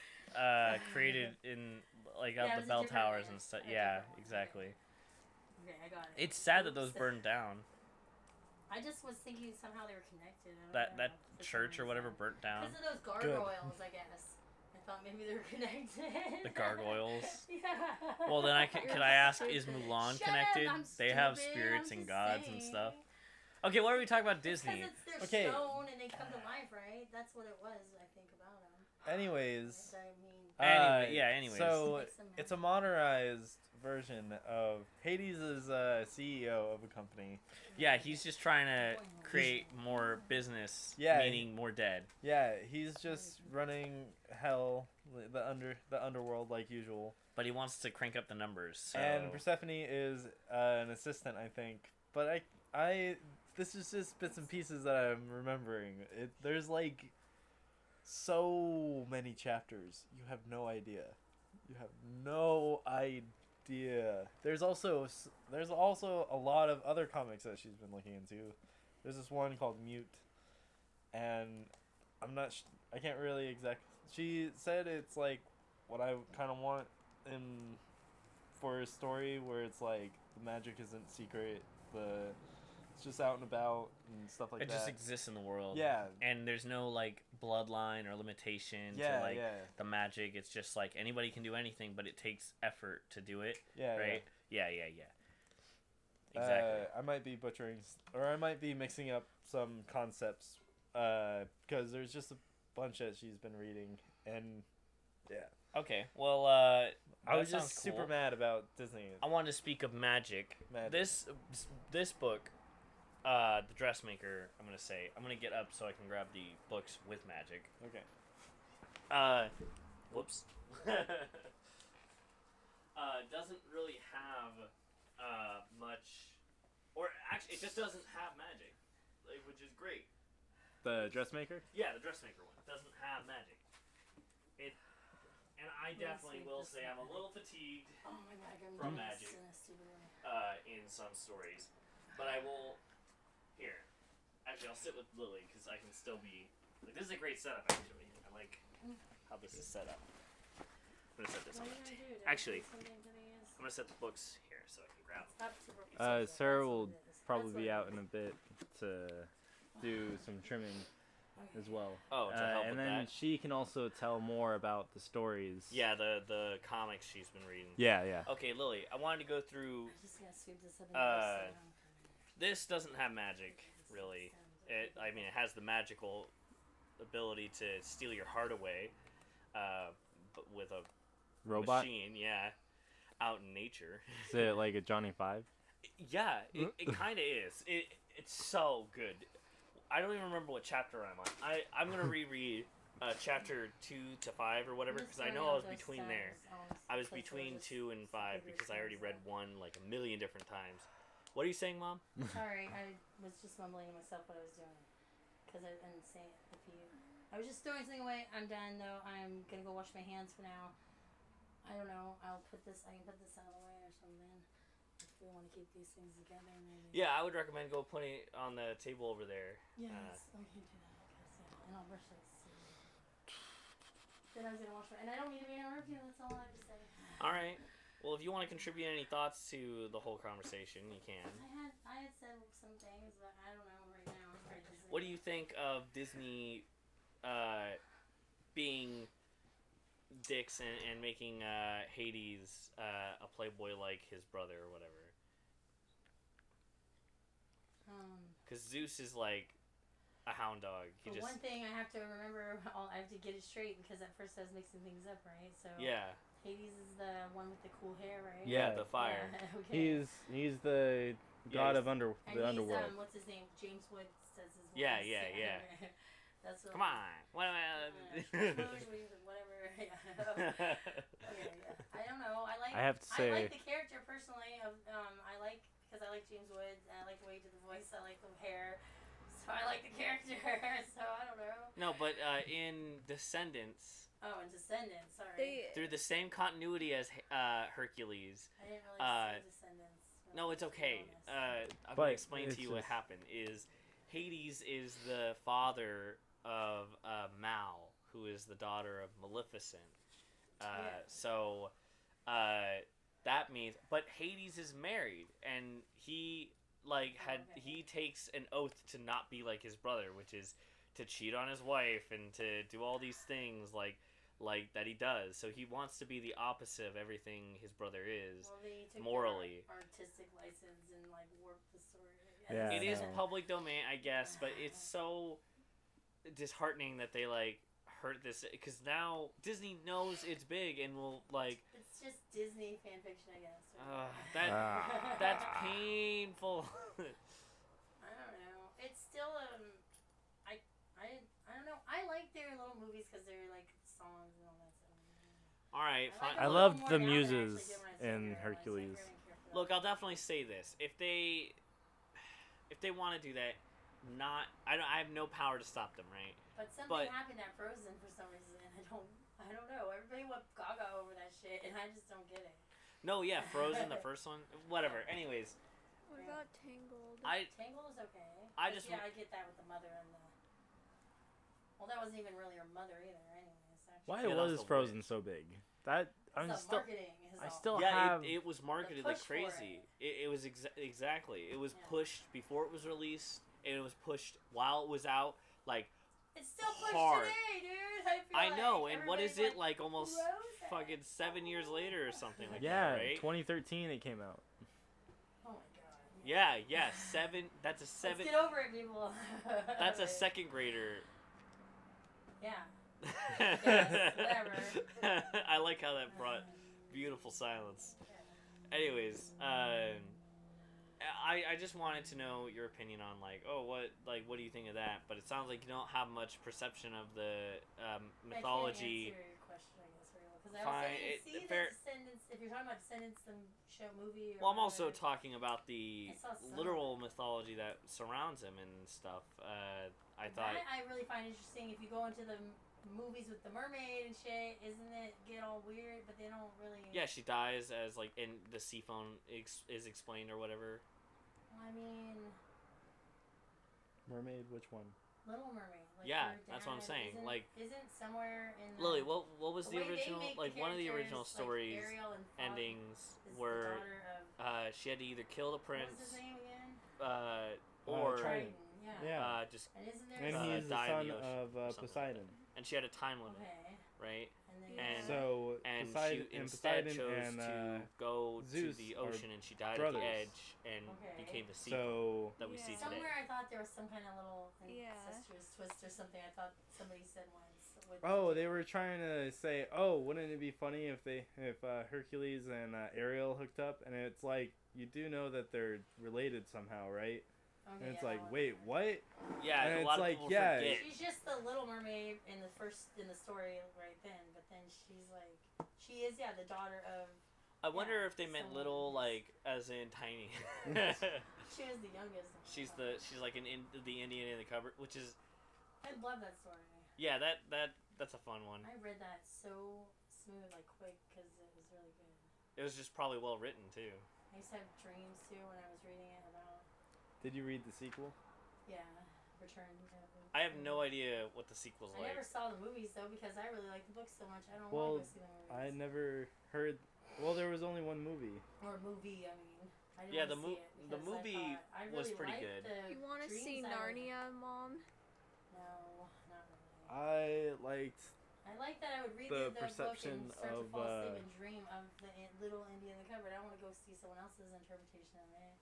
S1: created in like
S4: Yeah,
S1: out
S4: it
S1: the
S4: was a
S1: bell
S4: different
S1: towers
S4: myth.
S1: and stuff.
S4: A
S1: Yeah,
S4: different one,
S1: exactly.
S4: Okay, I got it.
S1: It's sad that those
S4: Oops.
S1: burned down.
S4: I just was thinking somehow they were connected. I don't
S1: That
S4: know, for some
S1: church or whatever
S4: reason.
S1: burnt down.
S4: Because of those gargoyles, I guess. I thought maybe they were connected.
S1: The gargoyles.
S4: Yeah.
S1: Well, then could I ask, is
S2: stupid.
S1: Mulan
S4: Shut
S1: connected?
S4: Up, I'm
S1: They have
S4: stupid,
S1: spirits
S4: I'm
S1: and
S4: just
S1: gods and
S4: saying.
S1: stuff. Okay, what are we talking about Disney?
S4: Because it's their
S3: Okay.
S4: stone and they come to life, right? That's what it was, I think, about them.
S3: Anyways,
S1: Anyways.
S3: So
S4: Makes them
S3: it's a
S4: mad.
S3: modernized version of Hades is a CEO of a company.
S1: Yeah, he's just trying to create more business,
S3: Yeah.
S1: meaning more dead.
S3: Yeah, he's just running hell, the underworld like usual.
S1: But he wants to crank up the numbers. So.
S3: And Persephone is an assistant, I think. But I this is just bits and pieces that I'm remembering. There's like so many chapters. You have no idea. You have no idea. There's also a lot of other comics that she's been looking into. There's this one called Mute, and I can't really She said it's like what I kind of want for a story where it's like the magic isn't secret, it's just out and about and stuff like
S1: it
S3: that.
S1: just exists in the world.
S3: Yeah.
S1: And there's no like bloodline or limitation
S3: Yeah,
S1: to like
S3: yeah.
S1: the magic. It's just like anybody can do anything, but it takes effort to do it.
S3: Yeah,
S1: Right? Yeah. Exactly.
S3: I might be butchering, or I might be mixing up some concepts, because there's just a bunch that she's been reading, and yeah.
S1: Okay. Well,
S3: I was
S1: that
S3: just
S1: sounds
S3: super
S1: cool.
S3: mad about Disney.
S1: I wanted to speak of magic.
S3: Magic.
S1: This book, The Dressmaker. I'm gonna get up so I can grab the books with magic.
S3: Okay.
S1: Whoops. Doesn't really have much, or actually, it just doesn't have magic, which is great.
S3: The Dressmaker?
S1: Yeah, the Dressmaker one doesn't have magic. And I
S4: Let's
S1: definitely
S4: make
S1: will
S4: this
S1: say I'm a
S4: happen.
S1: little fatigued
S4: Oh my god, I'm
S1: From
S4: doing
S1: magic.
S4: this in a stupid way.
S1: in some stories, but I will. Here, actually, I'll sit with Lily because I can still be. Like, this is a great setup, actually. I like how this is set up. I'm gonna set this
S4: What
S1: on
S4: are
S1: the
S4: you
S1: table.
S4: gonna do? Did I
S1: Actually,
S4: do something to these?
S1: I'm gonna set the books here so I can grab them.
S4: Up to replace it.
S5: Sarah
S4: That's
S5: will
S4: what it is.
S5: probably
S4: That's
S5: be
S4: what
S5: out
S4: it
S5: in a
S4: is.
S5: bit to do some trimming
S4: Okay.
S5: as well.
S1: Oh, to help
S5: and
S1: with
S5: then
S1: that.
S5: she can also tell more about the stories.
S1: Yeah, the comics she's been reading.
S5: Yeah, yeah.
S1: Okay, Lily, I wanted to go through.
S4: I'm just gonna sweep this up and
S1: This doesn't have magic, really. It has the magical ability to steal your heart away, but with a
S5: Robot?
S1: machine, yeah, out in nature.
S5: Is it like a Johnny Five?
S1: Yeah, it kind of is. It's so good. I don't even remember what chapter I'm on. I'm gonna reread chapter 2 to 5 or whatever because I know I was between there. I was between 2 and 5 because I already read 1 like a million different times. What are you saying, Mom?
S4: Sorry, I was just mumbling to myself what I was doing. Because I didn't say it if you. I was just throwing something away. I'm done though. I'm gonna go wash my hands for now. I don't know. I can put this out of the way or something. If we want to keep these things together, maybe.
S1: Yeah, I would recommend go putting it on the table over there.
S4: Yeah, we can do that. I guess. Yeah, and I'll brush this. Then I was gonna wash my. And I don't need to be interrupted. That's all I have to say.
S1: All right. Well, if you want to contribute any thoughts to the whole conversation, you can.
S4: I had said some things, but I don't know right now. I'm very busy.
S1: What do you think of Disney being dicks and making Hades a playboy like his brother or whatever? Because Zeus is like a hound dog. He
S4: But
S1: just
S4: one thing I have to remember, I have to get it straight because at first I was mixing things up, right? So
S1: yeah
S4: Hades is the one with the cool hair, right?
S1: yeah
S5: Yeah.
S1: the fire.
S4: Yeah, okay.
S5: He's the god
S1: he's-
S5: of
S4: And
S5: the underworld.
S4: he's what's his name? James Wood says his voice.
S1: Yeah.
S4: That's what
S1: Come on, what am
S4: whatever. Yeah. Okay, yeah. I don't know. I
S5: I have to
S4: I
S5: say,
S4: like the character personally. I like because I like James Wood. I like the way he did the voice. I like the hair. So I like the character. So I don't know.
S1: No, but in Descendants,
S4: Oh, and Descendants. Sorry.
S1: through the same continuity as Hercules.
S4: I didn't really see Descendants.
S1: No, it's okay. I'm
S5: But
S1: gonna explain to
S5: it's
S1: you what
S5: just-
S1: happened. Is Hades is the father of Mal, who is the daughter of Maleficent.
S4: Yeah.
S1: So that means, but Hades is married, and he he takes an oath to not be like his brother, which is to cheat on his wife and to do all these things. Like like that he does. So he wants to be the opposite of everything his brother is.
S4: Well, they took
S1: morally.
S4: their artistic license and like warped the story. I
S5: Yeah,
S1: It
S4: guess.
S1: is
S5: no.
S1: public domain, I guess, but it's so disheartening that they like hurt this because now Disney knows it's big and will like
S4: It's just Disney fan fiction, I guess.
S1: that that's painful.
S4: I don't know. It's still I don't know. I like their little movies because they're like songs and all that stuff.
S1: All right,
S4: I
S1: fine.
S4: like
S5: I
S4: them a
S5: loved
S4: little
S5: the
S4: more now than I actually
S5: muses
S4: did when I was
S5: in
S4: younger. When I was
S5: Hercules.
S4: younger, I didn't care for that.
S1: Look, I'll definitely say this: if they want to do that, I have no power to stop them, right?
S4: But something happened at Frozen for some reason. I don't know. Everybody went gaga over that shit, and I just don't get it.
S1: No, yeah, Frozen, the first one, whatever. Anyways,
S2: What about Tangled?
S4: Tangled is okay.
S1: I
S4: But
S1: just-
S4: yeah, I get that with the mother and the. Well, that wasn't even really her mother either, anyways. Actually.
S5: Why
S1: Yeah, that's
S5: was
S1: the
S5: Frozen
S1: witch.
S5: so big? That I'm
S4: The
S5: still.
S4: marketing is
S5: I
S4: all.
S5: still
S1: yeah,
S5: have.
S1: it was marketed
S4: The
S1: like
S4: push for
S1: crazy. It was exactly. It was
S4: Yeah.
S1: pushed before it was released, and it was pushed while it was out. Like
S4: It's still pushed
S1: hard.
S4: today, dude. I feel
S1: I know,
S4: like
S1: and what is
S4: everybody's
S1: it like? Almost
S4: Frozen.
S1: fucking 7 years later or something like
S5: yeah,
S1: that, right?
S5: 2013 it came out.
S4: Oh my god.
S1: Yeah, 7. That's a 7.
S4: Let's get over it, people.
S1: That's a second grader.
S4: Yeah. Yes, whatever.
S1: I like how that brought beautiful silence. Anyways, I just wanted to know your opinion on what do you think of that? But it sounds like you don't have much perception of the mythology.
S4: I can't answer your question, I guess, very well. Because I
S1: Fine,
S4: also didn't see
S1: fair-
S4: the Descendants. If you're talking about Descendants, the show movie. Or
S1: Well, I'm also
S4: whatever,
S1: talking about the
S4: I saw some.
S1: literal mythology that surrounds him and stuff. I thought.
S4: That I really find interesting. If you go into the movies with the mermaid and shit, isn't it get all weird? But they don't really.
S1: Yeah, she dies as in the sea phone is explained or whatever.
S4: I mean,
S5: Mermaid, which one?
S4: Little Mermaid. Like
S1: Yeah,
S4: her
S1: that's what I'm
S4: dad
S1: saying,
S4: isn't somewhere in. The,
S1: Lily, what was the
S4: way they
S1: original
S4: make
S1: one of the original
S4: characters,
S1: stories
S4: like Ariel and Fog
S1: endings
S4: is
S1: were
S4: the daughter of,
S1: she had to either kill the
S4: what was his
S1: prince
S4: name again?
S1: or
S5: Triton.
S4: Yeah.
S5: Yeah.
S1: just
S4: And isn't there
S5: And
S1: Uh,
S5: he's the
S1: die in
S5: son
S1: the ocean
S5: of
S1: or something like
S5: Poseidon.
S1: and she had a time limit,
S4: okay?
S1: right?
S4: And then
S1: And-
S5: So
S1: And
S5: Poseidon,
S1: she
S5: and
S1: instead
S5: Poseidon
S1: chose
S5: and
S1: to go
S5: Zeus
S1: to the
S5: are
S1: ocean, and she died
S5: brothers.
S1: at the edge and
S4: Okay.
S1: became the sea
S5: so
S1: that we see
S2: Yeah.
S1: today.
S4: somewhere I thought there was some kind of little
S2: Yeah.
S4: incestuous twist or something. I thought somebody said once. With
S5: they were trying to say, wouldn't it be funny if Hercules and Ariel hooked up? And it's like you do know that they're related somehow, right?
S4: Okay,
S5: And it's
S4: yeah,
S5: like,
S4: that one.
S5: wait, what?
S1: Yeah,
S5: And
S1: a
S5: it's
S1: lot of
S5: like,
S1: people
S5: yeah,
S1: forget.
S4: She's just the Little Mermaid in the story right then, but then she is the daughter of.
S1: I wonder
S4: Yeah,
S1: if they meant
S4: someone
S1: little,
S4: is-
S1: like as in tiny.
S4: She was the youngest.
S1: she's like the Indian in the cupboard, which is
S4: I love that story.
S1: yeah, that's a fun one.
S4: I read that so smooth, like quick, because it was really good.
S1: It was just probably well written too.
S4: I used to have dreams too when I was reading it about
S5: Did you read the sequel?
S4: Return.
S1: I have no idea what the sequel's
S4: I
S1: like.
S4: never saw the movies though because I really like the book so much. I don't
S5: Well,
S4: want to go see the
S5: I
S4: movies.
S5: never heard. Well, there was only one movie.
S4: Or movie, I mean. I didn't
S1: Yeah,
S4: wanna
S1: the
S4: see
S1: mo-
S4: it
S1: the
S4: because I
S1: movie
S4: thought- I
S1: was
S4: really
S1: pretty
S4: liked
S1: good.
S4: the
S2: You want to
S4: dreams
S2: see
S4: I would-
S2: Narnia, Mom?
S4: No, not really.
S5: I liked.
S4: I like that I would read
S5: The
S4: the book
S5: perception
S4: and start to
S5: of,
S4: fall asleep and dream of the little Indian in the cupboard. I don't want to go see someone else's interpretation of it.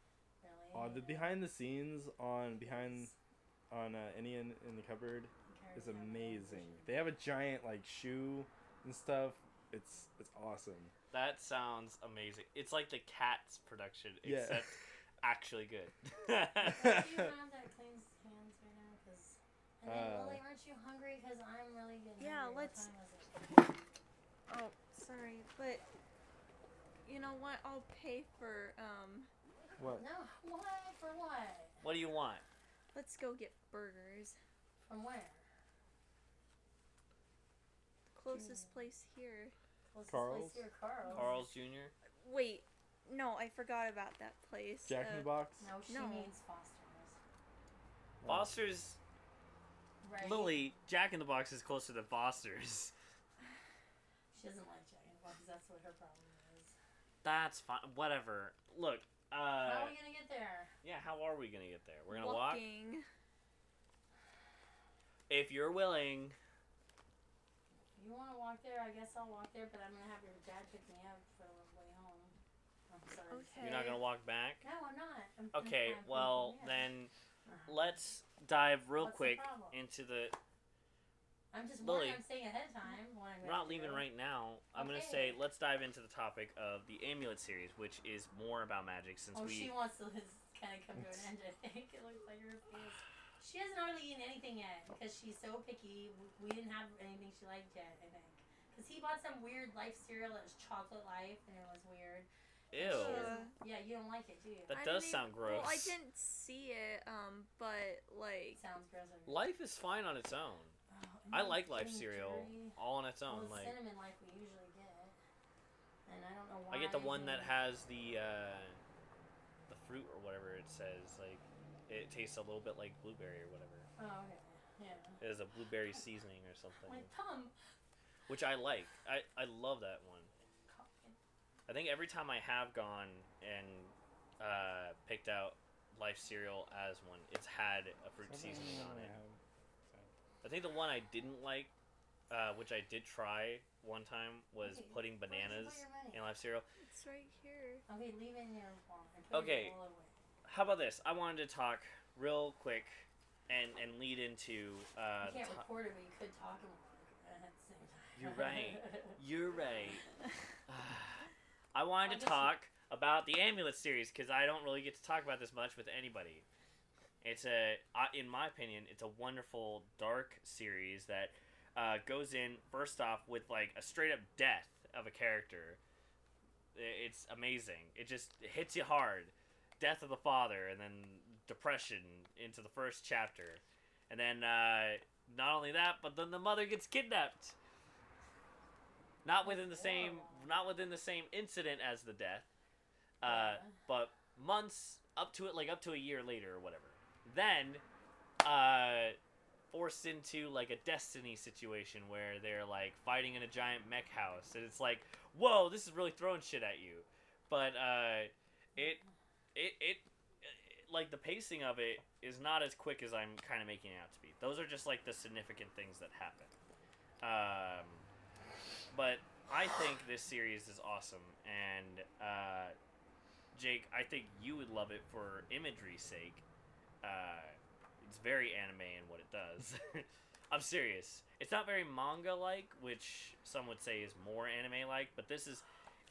S4: Really.
S5: The behind the scenes on Indian in the Cupboard is
S4: Character
S5: amazing.
S4: interpretation.
S5: They have a giant shoe and stuff. It's awesome.
S1: That sounds amazing. It's like the Cats production,
S5: Yeah.
S1: except actually good.
S4: Do you have that cleans hands right now? And then Lily, aren't you hungry? Because I'm really getting
S2: Yeah,
S4: hungry.
S2: let's-
S4: What time is it?
S2: Oh, sorry, but you know what? I'll pay for
S5: What?
S4: No, what? For what?
S1: What do you want?
S2: Let's go get burgers.
S4: From where?
S2: Closest place here.
S4: Closest
S5: Carl's?
S4: place here, Carl's.
S1: Carl's Jr.
S2: Wait, no, I forgot about that place.
S5: Jack in the Box.
S4: No, she
S2: No.
S4: means Foster's.
S1: Foster's.
S4: Right.
S1: Lily, Jack in the Box is closer to Foster's.
S4: She doesn't like Jack in the Box. That's what her problem is.
S1: That's fine. Whatever. Look.
S4: How are we gonna get there?
S1: Yeah. How are we gonna get there? We're gonna walk.
S2: Walking.
S1: If you're willing.
S4: you want to walk there, I guess I'll walk there, but I'm going to have your dad pick me up for the way home. I'm sorry.
S2: Okay.
S1: You're not gonna walk back?
S4: No, I'm not.
S1: Okay,
S4: I'm
S1: well
S4: thinking,
S1: then
S4: Uh-huh.
S1: let's dive real
S4: What's the
S1: quick
S4: problem?
S1: into the.
S4: I'm just
S1: Lily,
S4: warning, I'm staying ahead of time. When I'm
S1: We're not leaving right now. I'm gonna
S4: Okay.
S1: say let's dive into the topic of the Amulet series, which is more about magic since
S4: Oh,
S1: we.
S4: she wants to kind of come to an end, I think. It looks like her face. She hasn't hardly eaten anything yet because she's so picky. We didn't have anything she liked yet, I think. Because he bought some weird Life cereal that was Chocolate Life, and it was weird.
S1: Ew.
S4: Yeah, you don't like it, do you?
S1: That does sound gross.
S2: Well, I didn't see it, but like.
S4: Sounds gross.
S1: Life is fine on its own.
S4: Oh,
S1: I like Life cereal all on its own.
S4: Well,
S1: Like
S4: Cinnamon Life we usually get, and I don't know why.
S1: I get the one that has the fruit or whatever it says. Like it tastes a little bit like blueberry or whatever.
S4: Oh, okay. Yeah.
S1: It has a blueberry seasoning or something,
S4: My thumb.
S1: which I like. I love that one. I think every time I have gone and picked out Life cereal as one, it's had a fruit seasoning on it. I think the one I didn't like, which I did try one time, was
S4: Okay,
S1: putting
S4: where did you
S1: bananas
S4: put your money?
S1: in Life cereal.
S2: It's right here.
S4: Okay, leave it in your wallet. And put
S1: Okay.
S4: your wallet away.
S1: How about this? I wanted to talk real quick and lead into
S4: You
S1: the
S4: can't
S1: to-
S4: record it, but you could talk at the same time.
S1: You're right. You're right. I wanted
S4: I
S1: to
S4: guess
S1: talk about the Amulet series because I don't really get to talk about this much with anybody. It's in my opinion, it's a wonderful dark series that goes in first off with like a straight up death of a character. It's amazing. It just hits you hard. Death of the father, and then depression into the first chapter, and then not only that, but then the mother gets kidnapped. Not within the same incident as the death, but months up to a year later or whatever. Then, forced into like a destiny situation where they're like fighting in a giant mech house, and it's like, whoa, this is really throwing shit at you. But it like the pacing of it is not as quick as I'm kind of making it out to be. Those are just like the significant things that happen. But I think this series is awesome, and Jake, I think you would love it for imagery's sake. It's very anime in what it does. I'm serious. It's not very manga-like, which some would say is more anime-like, but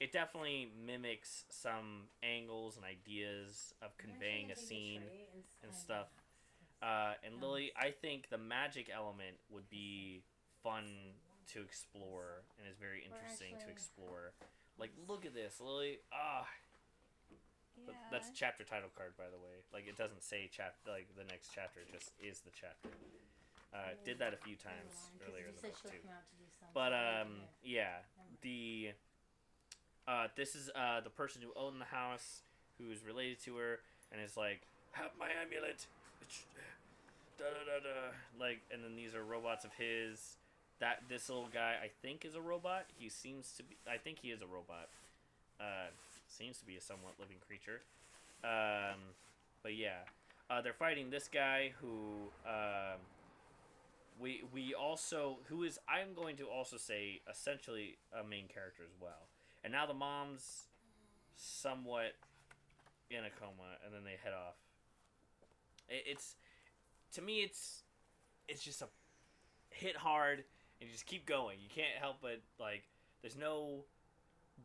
S1: it definitely mimics some angles and ideas of conveying a scene and stuff. And Lily, I think the magic element would be fun to explore and is very interesting to explore. Like, look at this, Lily.
S2: Yeah.
S1: That's a chapter title card, by the way. Like, it doesn't say like the next chapter, it just is the chapter. Did that a few times earlier in the book too. But yeah, this is the person who owned the house, who's related to her, and is like, have my amulet. Da da da da. Like, and then these are robots of his. This little guy, I think, is a robot. He seems to be. I think he is a robot. Seems to be a somewhat living creature. But yeah, they're fighting this guy who we also I'm going to also say essentially a main character as well. And now the mom's somewhat in a coma, and then they head off. It's to me, it's just a hit hard, and you just keep going. You can't help but like, there's no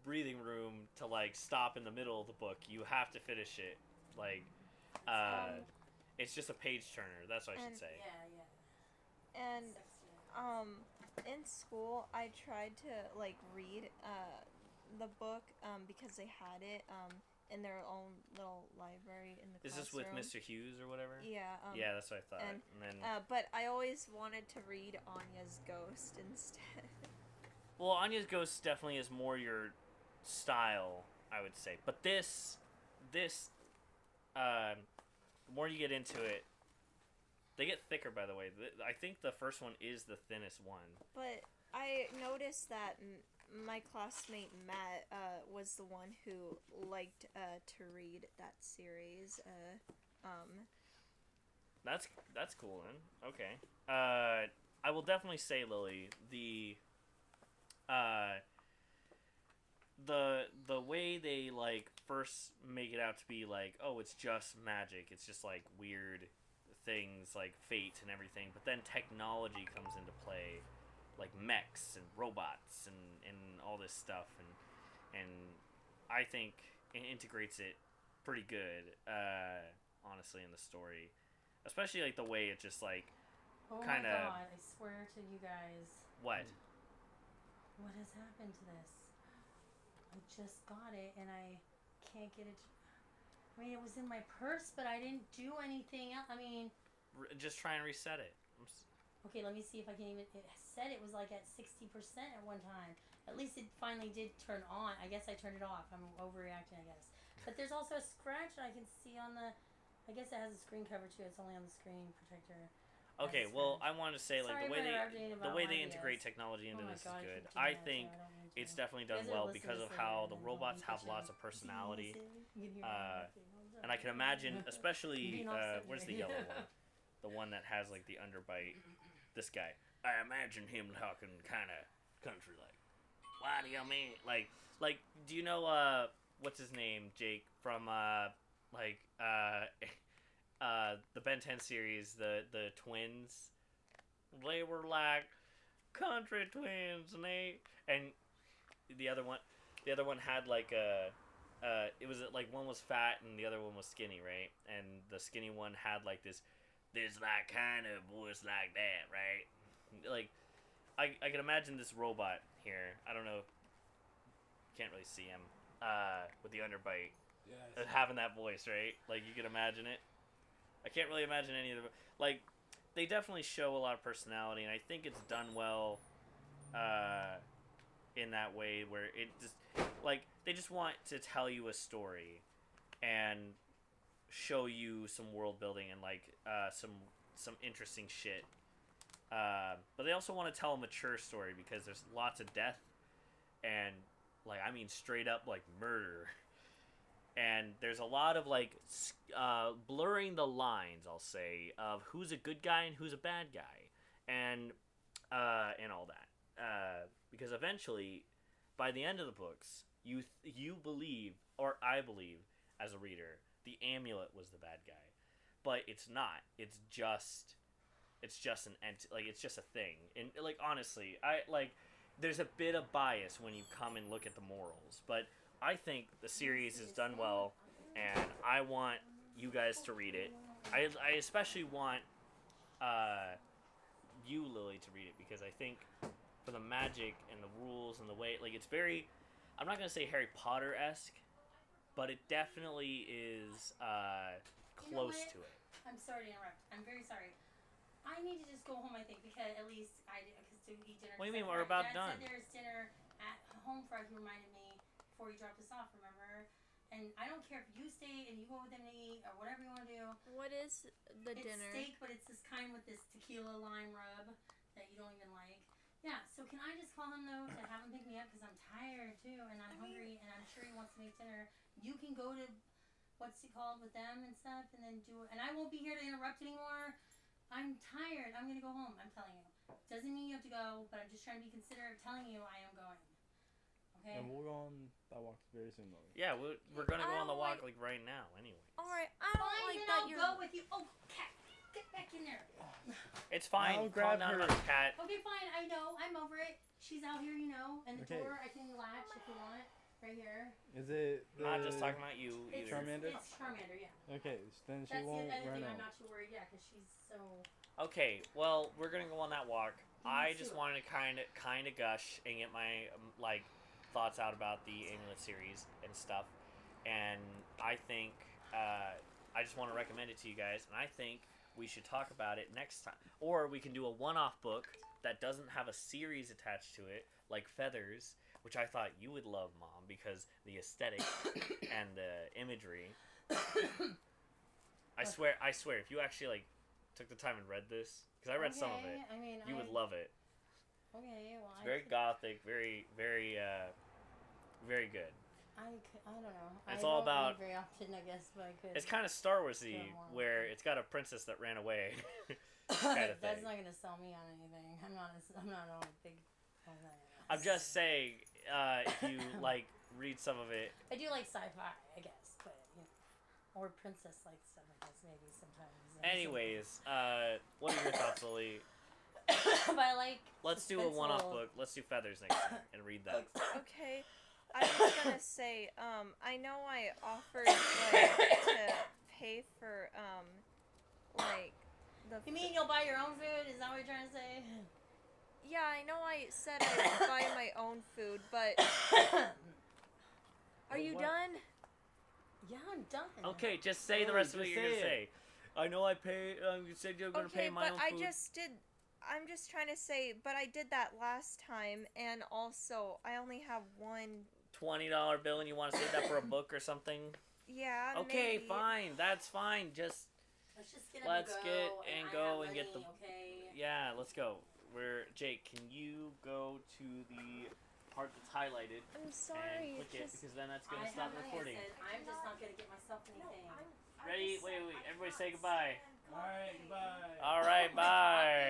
S1: breathing room to like stop in the middle of the book. You have to finish it. Like, it's just a page turner. That's what I should say.
S2: And in school, I tried to like read the book because they had it in their own little library in the
S1: Is
S2: classroom.
S1: this with Mr. Hughes or whatever?
S2: Yeah.
S1: Yeah, that's what I thought.
S2: And
S1: then,
S2: but I always wanted to read Anya's Ghost instead.
S1: well, Anya's Ghost definitely is more your style, I would say. But this, the more you get into it, they get thicker. By the way, I think the first one is the thinnest one.
S2: But I noticed that my classmate Matt was the one who liked to read that series.
S1: That's cool then. Okay. I will definitely say, Lily, the uh, the way they like first make it out to be like, oh, it's just magic. It's just like weird things like fate and everything. But then technology comes into play, like mechs and robots and all this stuff, and I think it integrates it pretty good. Honestly, in the story, especially like the way it just like
S4: Oh
S1: kinda-
S4: my god, I swear to you guys.
S1: what.
S4: What has happened to this? I just got it and I can't get it. I mean, it was in my purse, but I didn't do anything else. I mean,
S1: Just try and reset it.
S4: okay, let me see if I can even. It said it was like at 60% at one time. At least it finally did turn on. I guess I turned it off. I'm overreacting, I guess. But there's also a scratch I can see on the. I guess it has a screen cover too. It's only on the screen protector.
S1: Okay,
S4: That's
S1: well,
S4: fine.
S1: I wanted to say like
S4: Sorry
S1: the way
S4: for interrupting
S1: the
S4: about
S1: way they
S4: ideas.
S1: integrate technology into
S4: Oh my
S1: this
S4: God,
S1: is good.
S4: keep doing
S1: I
S4: that
S1: think
S4: too. I don't mean to.
S1: it's definitely
S4: You
S1: done
S4: guys are
S1: well
S4: listening
S1: because
S4: to
S1: of
S4: this
S1: how
S4: later,
S1: the
S4: and then
S1: robots
S4: don't
S1: have
S4: be
S1: lots of
S4: bitching.
S1: personality.
S4: You can hear me.
S1: And I can imagine, especially
S4: Being upset
S1: where's the
S4: here.
S1: yellow one, the one that has like the underbite. This guy, I imagine him talking kind of country like. Why do you mean like do you know what's his name, Jake, from the Ben 10 series, the twins? They were like country twins, and the other one had like it was like one was fat and the other one was skinny, right? And the skinny one had like this like kind of voice like that, right? Like I can imagine this robot here. I don't know, can't really see him with the underbite
S3: Yeah.
S1: having that voice, right? Like you can imagine it. I can't really imagine any of the like. They definitely show a lot of personality, and I think it's done well in that way where it just like they just want to tell you a story and show you some world building and like some interesting shit. But they also want to tell a mature story because there's lots of death and like I mean straight up like murder. And there's a lot of like blurring the lines, I'll say, of who's a good guy and who's a bad guy, and all that. Because eventually, by the end of the books, you believe, or I believe, as a reader, the amulet was the bad guy, but it's not. It's just an like it's just a thing. And like honestly, there's a bit of bias when you come and look at the morals, but I think the series is done well, and I want you guys to read it. I especially want you, Lily, to read it because I think for the magic and the rules and the way, like it's very, I'm not gonna say Harry Potter-esque, but it definitely is close to it.
S4: I'm sorry to interrupt. I'm very sorry. I need to just go home, I think, because at least because to eat dinner.
S1: What do you mean?
S4: Dad
S1: We're about
S4: said
S1: done.
S4: there's dinner at home for, he reminded me, before you dropped us off, remember? And I don't care if you stay and you go with them to eat or whatever you want to do.
S2: What is the
S4: It's
S2: dinner?
S4: steak, but it's this kind with this tequila lime rub that you don't even like. Yeah, so can I just call him, though, to have him pick me up? Because I'm tired, too, and I'm hungry, and I'm sure he wants to make dinner. You can go to, what's it called, with them and stuff, and then do it. And I won't be here to interrupt anymore. I'm tired. I'm going to go home, I'm telling you. Doesn't mean you have to go, but I'm just trying to be considerate telling you I am going. Okay?
S5: And we'll go on that walk very soon, though.
S1: Yeah, we're gonna go
S2: I
S1: on the
S2: don't
S1: walk like right now, anyway.
S2: Alright, I don't
S4: Fine,
S2: like
S4: then
S2: that
S4: I'll
S2: you're.
S4: go with you. Oh, cat, get back in there.
S1: It's fine.
S5: I'll
S1: Calm
S5: grab
S1: down
S5: her.
S1: about the cat.
S4: Okay, fine. I know. I'm over it. She's out here, you know, and the
S5: Okay.
S4: door I can latch if you want. Right here.
S5: Is it
S1: I'm not just talking about you
S4: It's
S1: either.
S5: Charmander?
S4: It's Charmander, yeah.
S5: Okay, then she
S4: That's
S5: won't
S4: the other
S5: run
S4: thing. I'm
S5: out.
S4: not too worried, yeah, because she's so.
S1: Okay, well, we're gonna go on that walk.
S4: Me
S1: I
S4: too.
S1: just wanted to kind of gush and get my like thoughts out about the Amulet series and stuff, and I think I just want to recommend it to you guys, and I think we should talk about it next time, or we can do a one-off book that doesn't have a series attached to it, like Feathers, which I thought you would love, Mom, because the aesthetic and the imagery. I swear, if you actually like took the time and read this, because I read some of it,
S4: I mean,
S1: you would love it.
S4: Okay, well,
S1: It's very gothic, very, very, very good.
S4: I don't know.
S1: It's
S4: I
S1: all
S4: don't read
S1: about-
S4: very often, I guess, but I could.
S1: It's kind of Star Wars-y,
S4: Don't want
S1: where
S4: it.
S1: it's got a princess that ran away, kind of
S4: That's
S1: thing.
S4: not gonna sell me on anything. I'm not on a big.
S1: I'm just saying, if you like read some of it.
S4: I do like sci-fi, I guess, but or princess-like stuff, I guess maybe sometimes.
S1: Anyways, what are your thoughts, Lily?
S4: But I like.
S1: Let's do a one-off
S4: suspenseful
S1: book. Let's do Feathers next time and read that.
S4: books.
S2: Okay, I was gonna say, I know I offered like to pay for like the.
S4: You mean you'll buy your own food? Is that what you're trying to say?
S2: Yeah, I know I said I would buy my own food, but are you
S3: What?
S2: done?
S4: Yeah, I'm done.
S1: Okay, just say the
S3: Lily,
S1: rest of what
S3: just
S1: you're gonna
S3: say
S1: say. I know I pay. You said you're gonna
S2: Okay,
S1: pay my
S2: but
S1: own
S2: I
S1: food.
S2: just did. I'm just trying to say, but I did that last time, and also I only have one.
S1: $20 bill, and you want to save that for a book or something?
S2: Yeah.
S1: Okay,
S2: maybe.
S1: fine. That's fine. Just
S4: Let's just get
S1: Let's
S4: and
S1: get
S4: go.
S1: and
S4: I
S1: go
S4: have
S1: and get
S4: money,
S1: the-
S4: Okay.
S1: yeah. Let's go. Jake? Can you go to the part that's highlighted
S2: I'm
S1: and
S2: sorry.
S1: click it
S2: Just
S1: because then that's
S4: I
S1: gonna
S4: have
S1: stop
S4: money.
S1: recording.
S4: I said, I'm just not gonna get myself anything.
S1: Ready? Wait. Everybody say goodbye.
S5: All right, goodbye.
S1: All right. Bye.